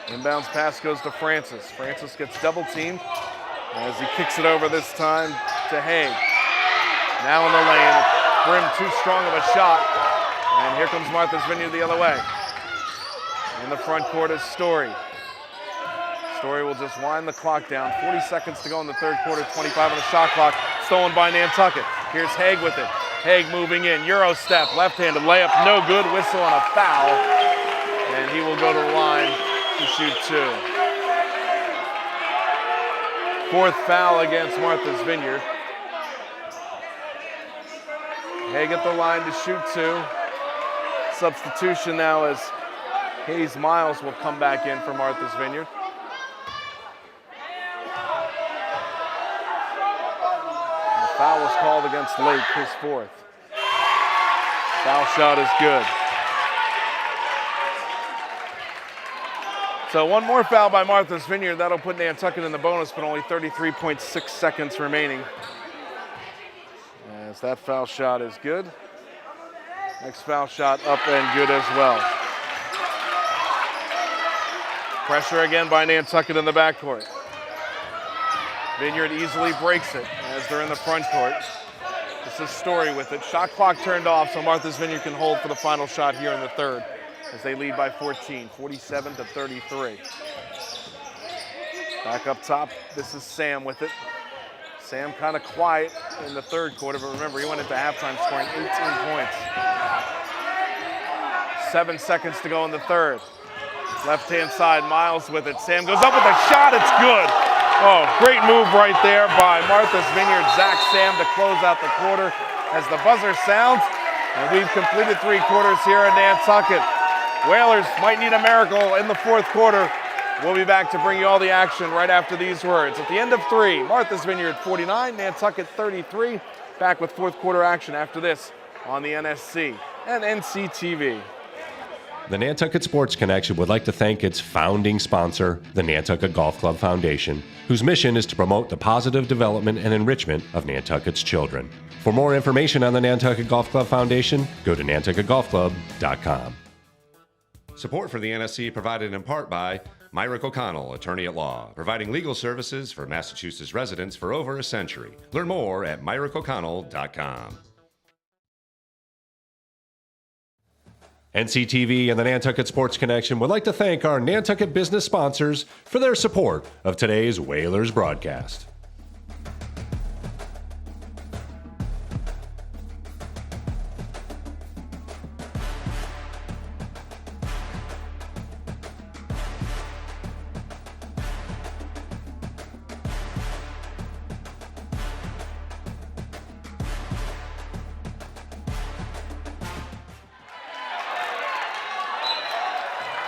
Inbounds pass goes to Francis. Francis gets double teamed as he kicks it over this time to Haig. Now in the lane, Brim too strong of a shot. And here comes Martha's Vineyard the other way. In the front court is Story. Story will just wind the clock down. 40 seconds to go in the third quarter, 25 on the shot clock. Stolen by Nantucket. Here's Haig with it. Haig moving in, Euro step, left-handed layup, no good, whistle on a foul. And he will go to the line to shoot 2. 4th foul against Martha's Vineyard. Haig at the line to shoot 2. Substitution now as Hayes Miles will come back in for Martha's Vineyard. And the foul was called against Lake, his 4th. Foul shot is good. So one more foul by Martha's Vineyard. That'll put Nantucket in the bonus, but only 33.6 seconds remaining. As that foul shot is good. Next foul shot up and good as well. Pressure again by Nantucket in the backcourt. Vineyard easily breaks it as they're in the front court. This is Story with it. Shot clock turned off, so Martha's Vineyard can hold for the final shot here in the third, as they lead by 14, 47-33. Back up top, this is Sam with it. Sam kind of quiet in the third quarter, but remember, he went into halftime scoring 18 points. 7 seconds to go in the third. Left-hand side, Miles with it. Sam goes up with a shot, it's good. Oh, great move right there by Martha's Vineyard, Zach Sam to close out the quarter as the buzzer sounds. And we've completed 3 quarters here in Nantucket. Whalers might need a miracle in the fourth quarter. We'll be back to bring you all the action right after these words. At the end of 3, Martha's Vineyard 49, Nantucket 33. Back with fourth quarter action after this on the NSC and NCTV. The Nantucket Sports Connection would like to thank its founding sponsor, the Nantucket Golf Club Foundation, whose mission is to promote the positive development and enrichment of Nantucket's children. For more information on the Nantucket Golf Club Foundation, go to nantucketgolfclub.com. Support for the NSC provided in part by Myrick O'Connell, attorney at law, providing legal services for Massachusetts residents for over a century. Learn more at myrickoconnell.com. NCTV and the Nantucket Sports Connection would like to thank our Nantucket business sponsors for their support of today's Whalers broadcast.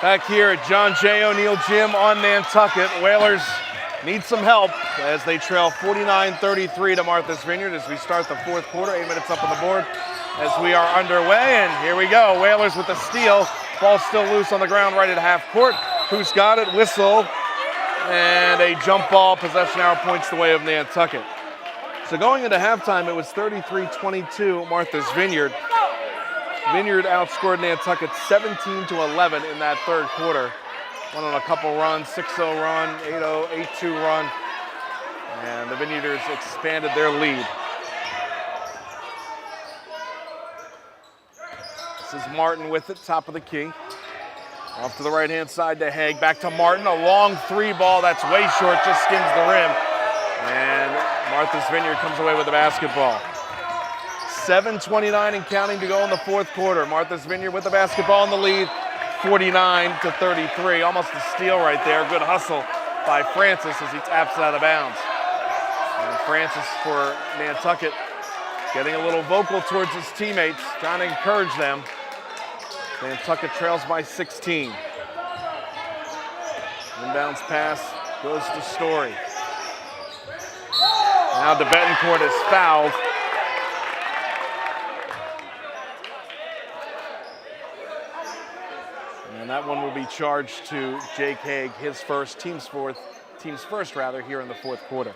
Back here at John J. O'Neill Gym on Nantucket, Whalers need some help as they trail 49-33 to Martha's Vineyard as we start the fourth quarter. 8 minutes up on the board as we are underway, and here we go. Whalers with the steal. Ball still loose on the ground right at half court. Who's got it? Whistle. And a jump ball. Possession arrow points the way of Nantucket. So going into halftime, it was 33-22 Martha's Vineyard. Vineyard outscored Nantucket 17-11 in that third quarter. Went on a couple runs, 6-0 run, 8-0, 8-2 run, and the Vineyarders expanded their lead. This is Martin with it, top of the key. Off to the right-hand side to Haig, back to Martin, a long three ball that's way short, just skims the rim. And Martha's Vineyard comes away with the basketball. 7:29 and counting to go in the fourth quarter. Martha's Vineyard with the basketball in the lead, 49-33. Almost a steal right there. Good hustle by Francis as he taps it out of bounds. And Francis for Nantucket getting a little vocal towards his teammates, trying to encourage them. Nantucket trails by 16. Inbounds pass goes to Story. Now DeBettencourt is fouled. And that one will be charged to Jake Haig, his first, team's first here in the fourth quarter.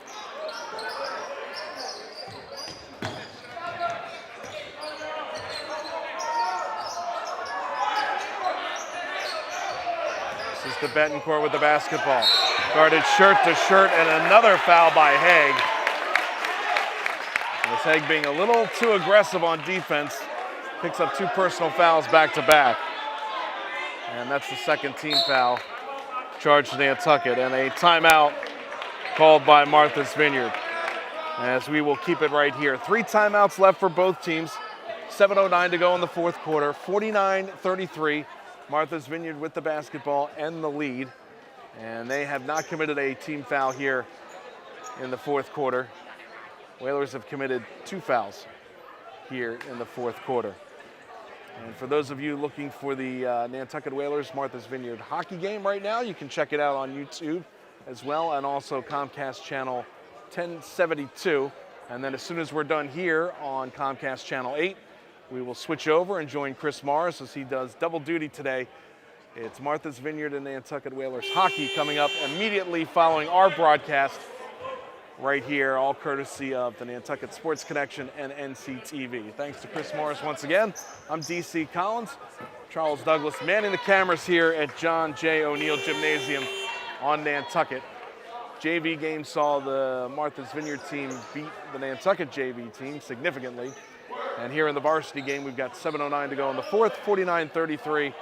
This is DeBettencourt with the basketball. Guarded shirt to shirt, and another foul by Haig. As Haig being a little too aggressive on defense, picks up two personal fouls back to back. And that's the second team foul charged to Nantucket, and a timeout called by Martha's Vineyard. As we will keep it right here. 3 timeouts left for both teams. 7:09 to go in the fourth quarter. 49-33. Martha's Vineyard with the basketball and the lead. And they have not committed a team foul here in the fourth quarter. Whalers have committed 2 fouls here in the fourth quarter. And for those of you looking for the Nantucket Whalers Martha's Vineyard hockey game right now, you can check it out on YouTube as well, and also Comcast Channel 1072. And then as soon as we're done here on Comcast Channel 8, we will switch over and join Chris Morris as he does double duty today. It's Martha's Vineyard and Nantucket Whalers hockey coming up immediately following our broadcast right here, all courtesy of the Nantucket Sports Connection and NCTV. Thanks to Chris Morris once again. I'm DC Collins. Charles Douglas manning the cameras here at John J. O'Neill Gymnasium on Nantucket. JV game saw the Martha's Vineyard team beat the Nantucket JV team significantly. And here in the varsity game, we've got 7:09 to go in the fourth, 49-33.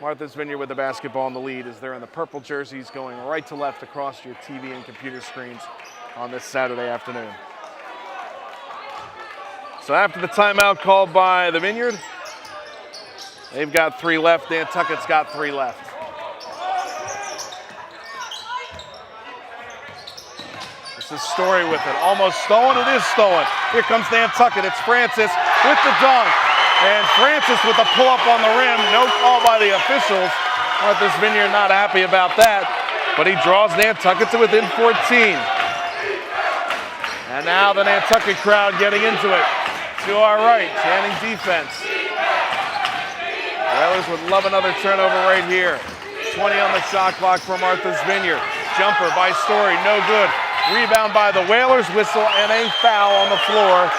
Martha's Vineyard with the basketball in the lead as they're in the purple jerseys going right to left across your TV and computer screens on this Saturday afternoon. So after the timeout called by the Vineyard, they've got 3 left. Nantucket's got 3 left. This is Story with it. Almost stolen. It is stolen. Here comes Nantucket. It's Francis with the dunk. And Francis with a pull-up on the rim. No call by the officials. Martha's Vineyard not happy about that. But he draws Nantucket to within 14. And now the Nantucket crowd getting into it. To our right, chanting defense. Whalers would love another turnover right here. 20 on the shot clock for Martha's Vineyard. Jumper by Story, no good. Rebound by the Whalers, whistle and a foul on the floor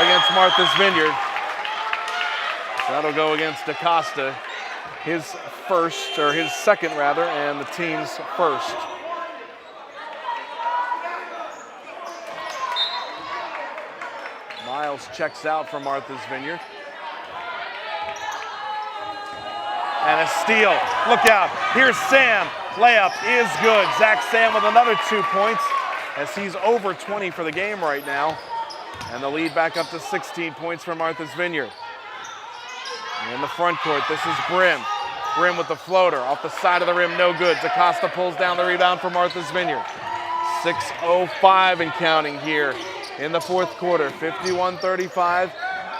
against Martha's Vineyard. That'll go against DaCosta, his second, and the team's first. Miles checks out for Martha's Vineyard. And a steal. Look out. Here's Sam. Layup is good. Zach Sam with another 2 points as he's over 20 for the game right now. And the lead back up to 16 points for Martha's Vineyard. In the front court, this is Brim. Brim with the floater. Off the side of the rim, no good. DaCosta pulls down the rebound for Martha's Vineyard. 6:05 and counting here in the fourth quarter. 51-35.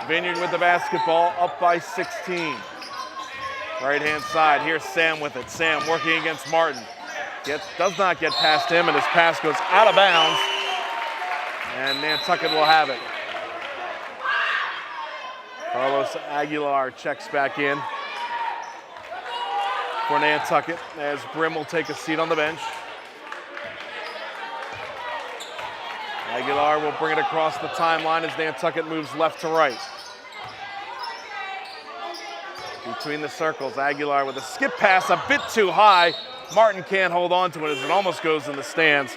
Vineyard with the basketball, up by 16. Right-hand side, here's Sam with it. Sam working against Martin. Does not get past him, and his pass goes out of bounds. And Nantucket will have it. Carlos Aguilar checks back in for Nantucket as Brim will take a seat on the bench. Aguilar will bring it across the timeline as Nantucket moves left to right. Between the circles, Aguilar with a skip pass a bit too high. Martin can't hold on to it as it almost goes in the stands.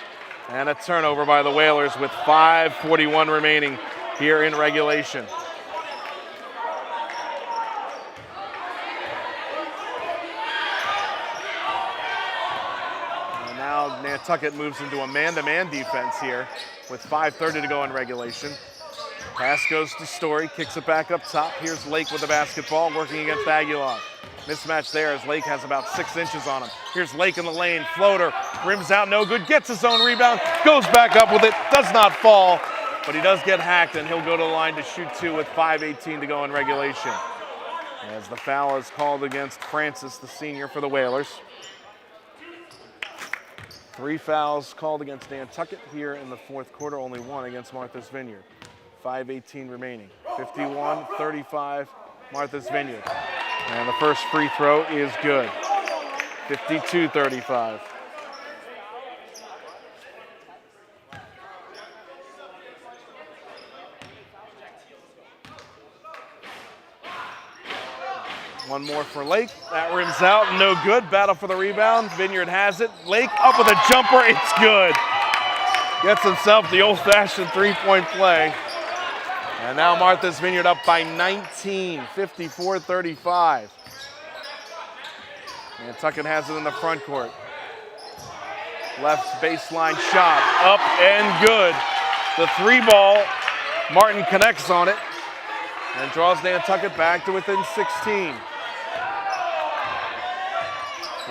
And a turnover by the Whalers with 5:41 remaining here in regulation. And now Nantucket moves into a man-to-man defense here with 5:30 to go in regulation. Pass goes to Story, kicks it back up top. Here's Lake with the basketball, working against Aguilar. Mismatch there as Lake has about 6 inches on him. Here's Lake in the lane, floater, rims out, no good, gets his own rebound, goes back up with it, does not fall, but he does get hacked and he'll go to the line to shoot 2 with 5:18 to go in regulation. As the foul is called against Francis, the senior for the Whalers. 3 fouls called against Nantucket here in the fourth quarter, only 1 against Martha's Vineyard. 5:18 remaining. 51-35, Martha's Vineyard. And the first free throw is good. 52-35. One more for Lake. That rims out, no good. Battle for the rebound. Vineyard has it. Lake up with a jumper, it's good. Gets himself the old-fashioned three-point play. And now Martha's Vineyard up by 19, 54-35. Nantucket has it in the front court. Left baseline shot, up and good. The 3-ball, Martin connects on it and draws Nantucket back to within 16.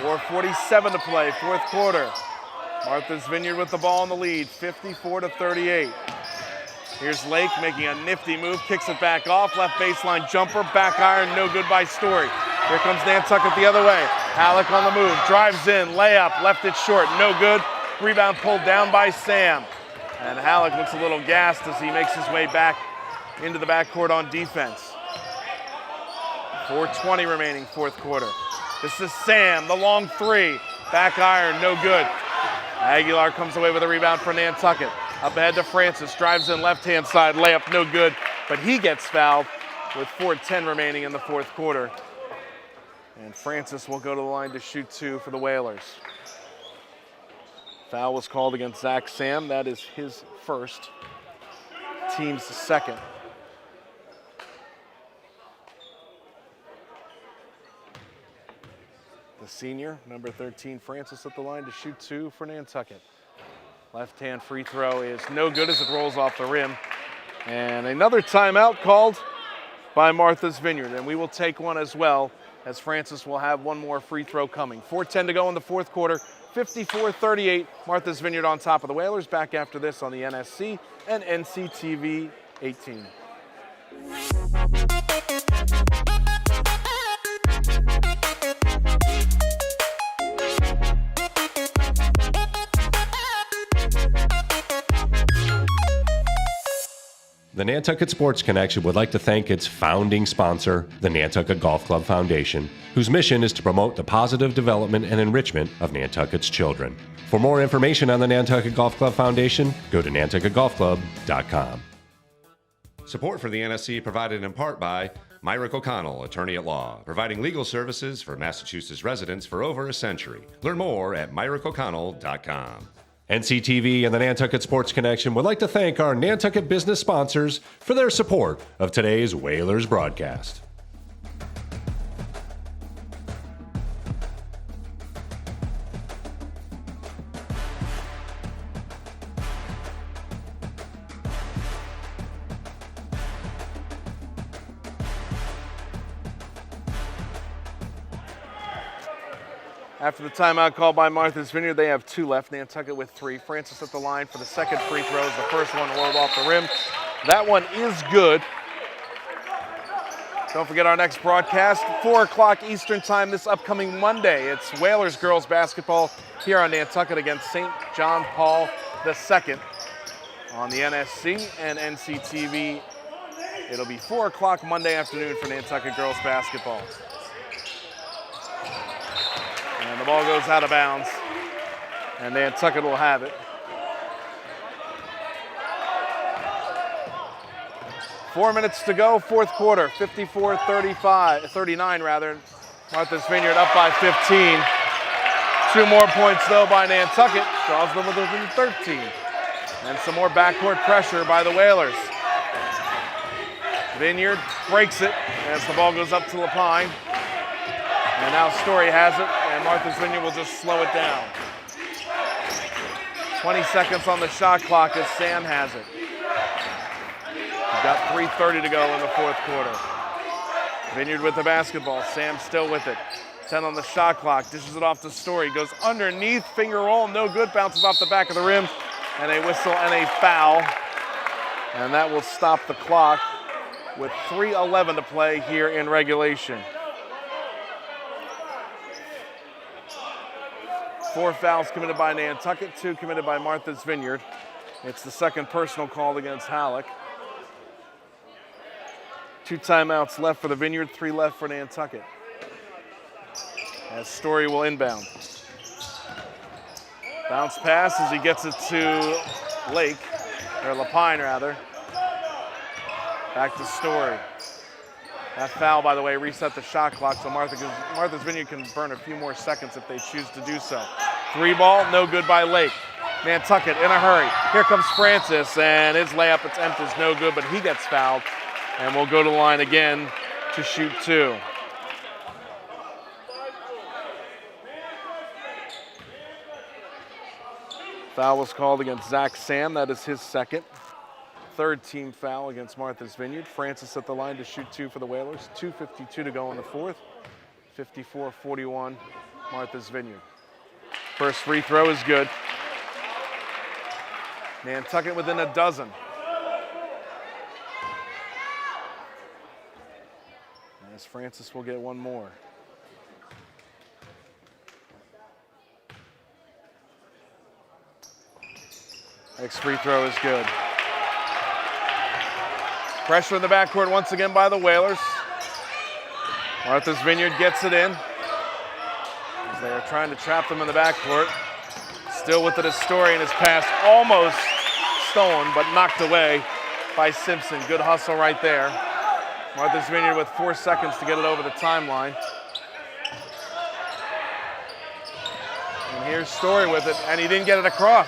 4:47 to play, fourth quarter. Martha's Vineyard with the ball in the lead, 54-38. Here's Lake making a nifty move, kicks it back off, left baseline jumper, back iron, no good by Story. Here comes Nantucket the other way. Halleck on the move, drives in, layup, left it short, no good. Rebound pulled down by Sam. And Halleck looks a little gassed as he makes his way back into the backcourt on defense. 4:20 remaining, fourth quarter. This is Sam, the long 3, back iron, no good. Aguilar comes away with a rebound for Nantucket. Up ahead to Francis, drives in left-hand side, layup no good, but he gets fouled with 4:10 remaining in the fourth quarter. And Francis will go to the line to shoot 2 for the Whalers. Foul was called against Zach Sam. That is his first, team's second. The senior, number 13, Francis at the line to shoot 2 for Nantucket. Left-hand free throw is no good as it rolls off the rim. And another timeout called by Martha's Vineyard. And we will take one as well, as Francis will have one more free throw coming. 4:10 to go in the fourth quarter. 54-38, Martha's Vineyard on top of the Whalers. Back after this on the NSC and NCTV 18. The Nantucket Sports Connection would like to thank its founding sponsor, the Nantucket Golf Club Foundation, whose mission is to promote the positive development and enrichment of Nantucket's children. For more information on the Nantucket Golf Club Foundation, go to nantucketgolfclub.com. Support for the NSC provided in part by Myrick O'Connell, attorney at law, providing legal services for Massachusetts residents for over a century. Learn more at myrickoconnell.com. NCTV and the Nantucket Sports Connection would like to thank our Nantucket business sponsors for their support of today's Whalers broadcast. After the timeout called by Martha's Vineyard, they have 2 left. Nantucket with 3. Francis at the line for the second free throw. The first one rolled off the rim. That one is good. Don't forget our next broadcast, 4 o'clock Eastern time this upcoming Monday. It's Whalers girls basketball here on Nantucket against St. John Paul II on the NSC and NCTV. It'll be 4 o'clock Monday afternoon for Nantucket girls basketball. And the ball goes out of bounds, and Nantucket will have it. 4 minutes to go, fourth quarter, 54-39 rather. Martha's Vineyard up by 15. 2 more points though by Nantucket, draws them within 13. And some more backcourt pressure by the Whalers. Vineyard breaks it as the ball goes up to Lapine. And now Story has it, and Martha's Vineyard will just slow it down. 20 seconds on the shot clock as Sam has it. We've got 3:30 to go in the fourth quarter. Vineyard with the basketball, Sam still with it. 10 on the shot clock, dishes it off to Story, goes underneath, finger roll, no good, bounces off the back of the rim, and a whistle and a foul. And that will stop the clock with 3:11 to play here in regulation. 4 fouls committed by Nantucket, 2 committed by Martha's Vineyard. It's the second personal called against Halleck. 2 timeouts left for the Vineyard, 3 left for Nantucket. As Story will inbound. Bounce pass as he gets it to Lake, or Lapine rather. Back to Story. That foul, by the way, reset the shot clock, so Martha's Vineyard can burn a few more seconds if they choose to do so. 3 ball, no good by Lake. Nantucket in a hurry. Here comes Francis, and his layup attempt is no good, but he gets fouled, and will go to the line again to shoot 2. Foul was called against Zach Sam. That is his second. 3rd team foul against Martha's Vineyard. Francis at the line to shoot 2 for the Whalers. 2:52 to go in the fourth. 54-41, Martha's Vineyard. First free throw is good. Nantucket within a dozen. As Francis will get one more. Next free throw is good. Pressure in the backcourt once again by the Whalers. Martha's Vineyard gets it in. As they are trying to trap them in the backcourt. Still with it is Story, and his pass almost stolen, but knocked away by Simpson. Good hustle right there. Martha's Vineyard with 4 seconds to get it over the timeline. And here's Story with it, and he didn't get it across.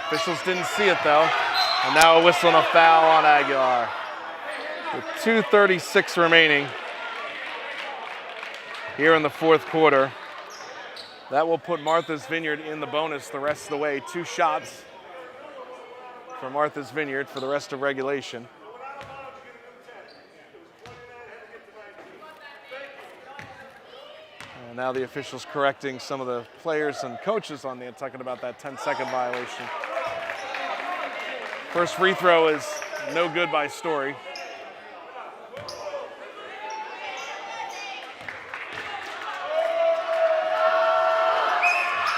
Officials didn't see it though. And now a whistle and a foul on Aguilar. With 2:36 remaining here in the fourth quarter. That will put Martha's Vineyard in the bonus the rest of the way. 2 shots for Martha's Vineyard for the rest of regulation. And now the officials correcting some of the players and coaches on Nantucket about that 10-second violation. First free throw is no good by Story.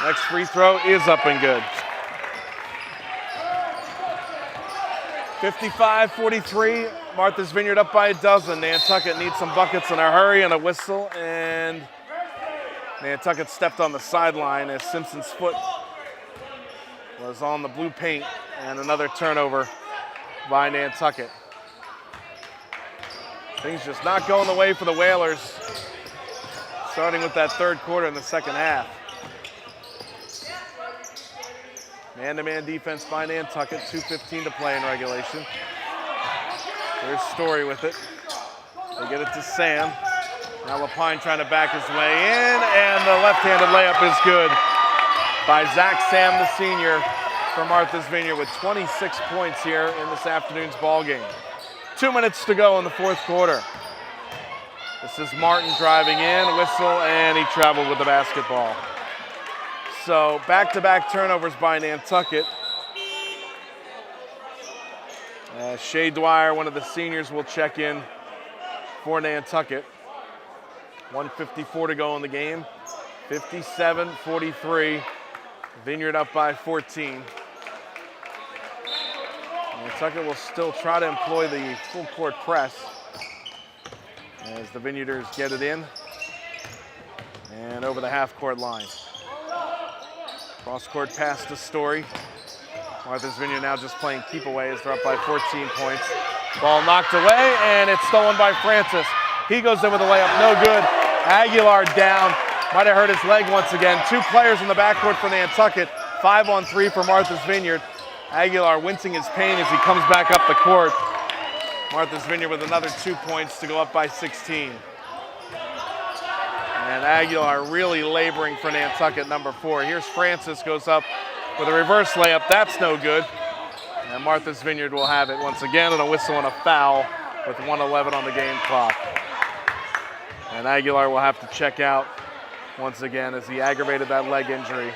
Next free throw is up and good. 55-43, Martha's Vineyard up by a dozen. Nantucket needs some buckets in a hurry and a whistle, and Nantucket stepped on the sideline as Simpson's foot was on the blue paint, and another turnover by Nantucket. Things just not going the way for the Whalers, starting with that third quarter in the second half. Man-to-man defense by Nantucket, 2:15 to play in regulation. There's Story with it. They get it to Sam. Now Lapine trying to back his way in, and the left-handed layup is good by Zach Sam, the senior, for Martha's Vineyard with 26 points here in this afternoon's ball game. 2 minutes to go in the fourth quarter. This is Martin driving in, whistle, and he traveled with the basketball. So back-to-back turnovers by Nantucket. Shea Dwyer, one of the seniors, will check in for Nantucket. 1:54 to go in the game. 57-43. Vineyard up by 14. Nantucket will still try to employ the full court press as the Vineyarders get it in and over the half court line. Cross court pass to Story. Martha's Vineyard now just playing keep away as they're up by 14 points. Ball knocked away, and it's stolen by Francis. He goes in with a layup, no good. Aguilar down, might have hurt his leg once again. 2 players in the backcourt for Nantucket, 5-on-3 for Martha's Vineyard. Aguilar wincing his pain as he comes back up the court. Martha's Vineyard with another 2 points to go up by 16. And Aguilar really laboring for Nantucket, number 4. Here's Francis, goes up with a reverse layup. That's no good. And Martha's Vineyard will have it once again, and a whistle and a foul with 1:11 on the game clock. And Aguilar will have to check out once again as he aggravated that leg injury.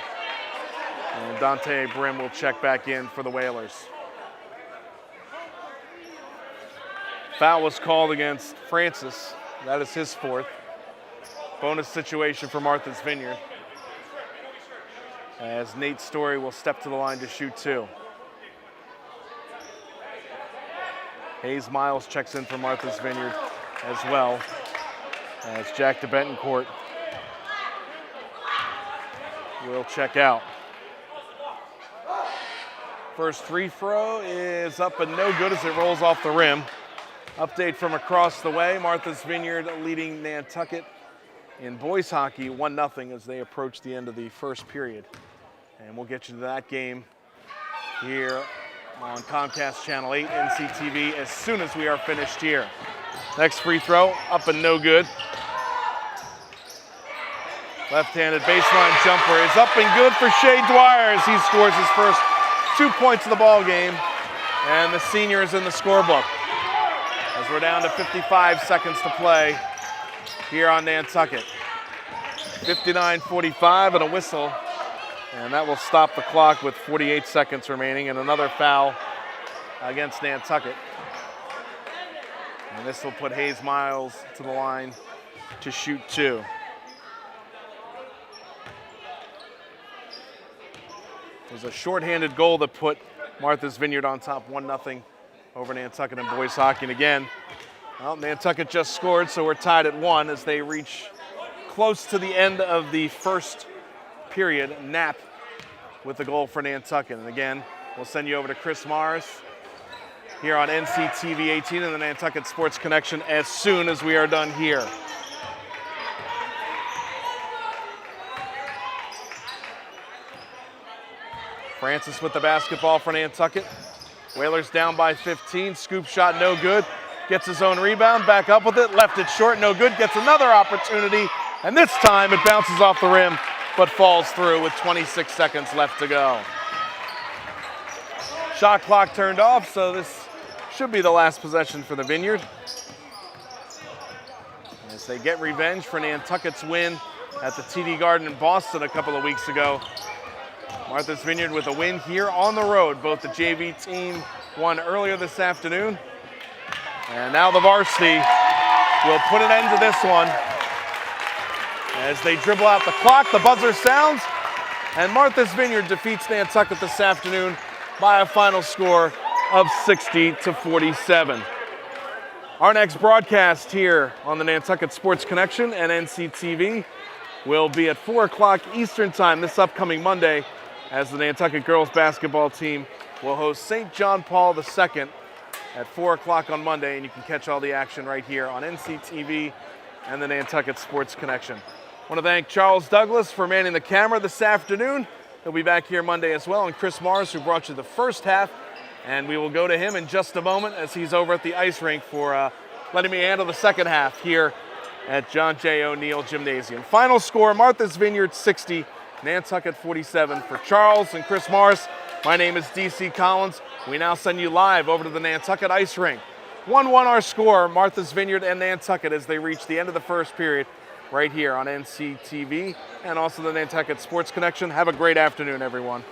And Dante Brim will check back in for the Whalers. Foul was called against Francis. That is his 4th. Bonus situation for Martha's Vineyard, as Nate Story will step to the line to shoot 2. Hayes Miles checks in for Martha's Vineyard as well, as Jack DeBentoncourt will check out. First free throw is up and no good as it rolls off the rim. Update from across the way, Martha's Vineyard leading Nantucket in boys hockey 1-0 as they approach the end of the first period. And we'll get you to that game here on Comcast Channel 8, NCTV, as soon as we are finished here. Next free throw, up and no good. Left-handed baseline jumper is up and good for Shea Dwyer as he scores his first 2 points of the ball game. And the senior is in the scorebook as we're down to 55 seconds to play here on Nantucket. 59-45 and a whistle, and that will stop the clock with 48 seconds remaining, and another foul against Nantucket. And this will put Hayes Miles to the line to shoot 2. It was a shorthanded goal that put Martha's Vineyard on top 1-0 over Nantucket in boys hockey. And again, well, Nantucket just scored, so we're tied at 1 as they reach close to the end of the first period. Knapp with the goal for Nantucket. And again, we'll send you over to Chris Morris here on NCTV 18 and the Nantucket Sports Connection as soon as we are done here. Francis with the basketball for Nantucket. Whalers down by 15, scoop shot no good. Gets his own rebound, back up with it, left it short, no good, gets another opportunity, and this time it bounces off the rim, but falls through with 26 seconds left to go. Shot clock turned off, so this should be the last possession for the Vineyard, as they get revenge for Nantucket's win at the TD Garden in Boston a couple of weeks ago. Martha's Vineyard with a win here on the road. Both the JV team won earlier this afternoon, and now the varsity will put an end to this one as they dribble out the clock. The buzzer sounds, and Martha's Vineyard defeats Nantucket this afternoon by a final score of 60-47. Our next broadcast here on the Nantucket Sports Connection and NCTV will be at 4 o'clock Eastern Time this upcoming Monday, as the Nantucket girls basketball team will host St. John Paul II at 4 o'clock on Monday, and you can catch all the action right here on NCTV and the Nantucket Sports Connection. I want to thank Charles Douglas for manning the camera this afternoon. He'll be back here Monday as well, and Chris Morris, who brought you the first half, and we will go to him in just a moment as he's over at the ice rink for letting me handle the second half here at John J. O'Neill Gymnasium. Final score, Martha's Vineyard 60, Nantucket 47. For Charles and Chris Morris, my name is DC Collins. We now send you live over to the Nantucket ice rink. 1-1 our score, Martha's Vineyard and Nantucket, as they reach the end of the first period right here on NCTV and also the Nantucket Sports Connection. Have a great afternoon, everyone.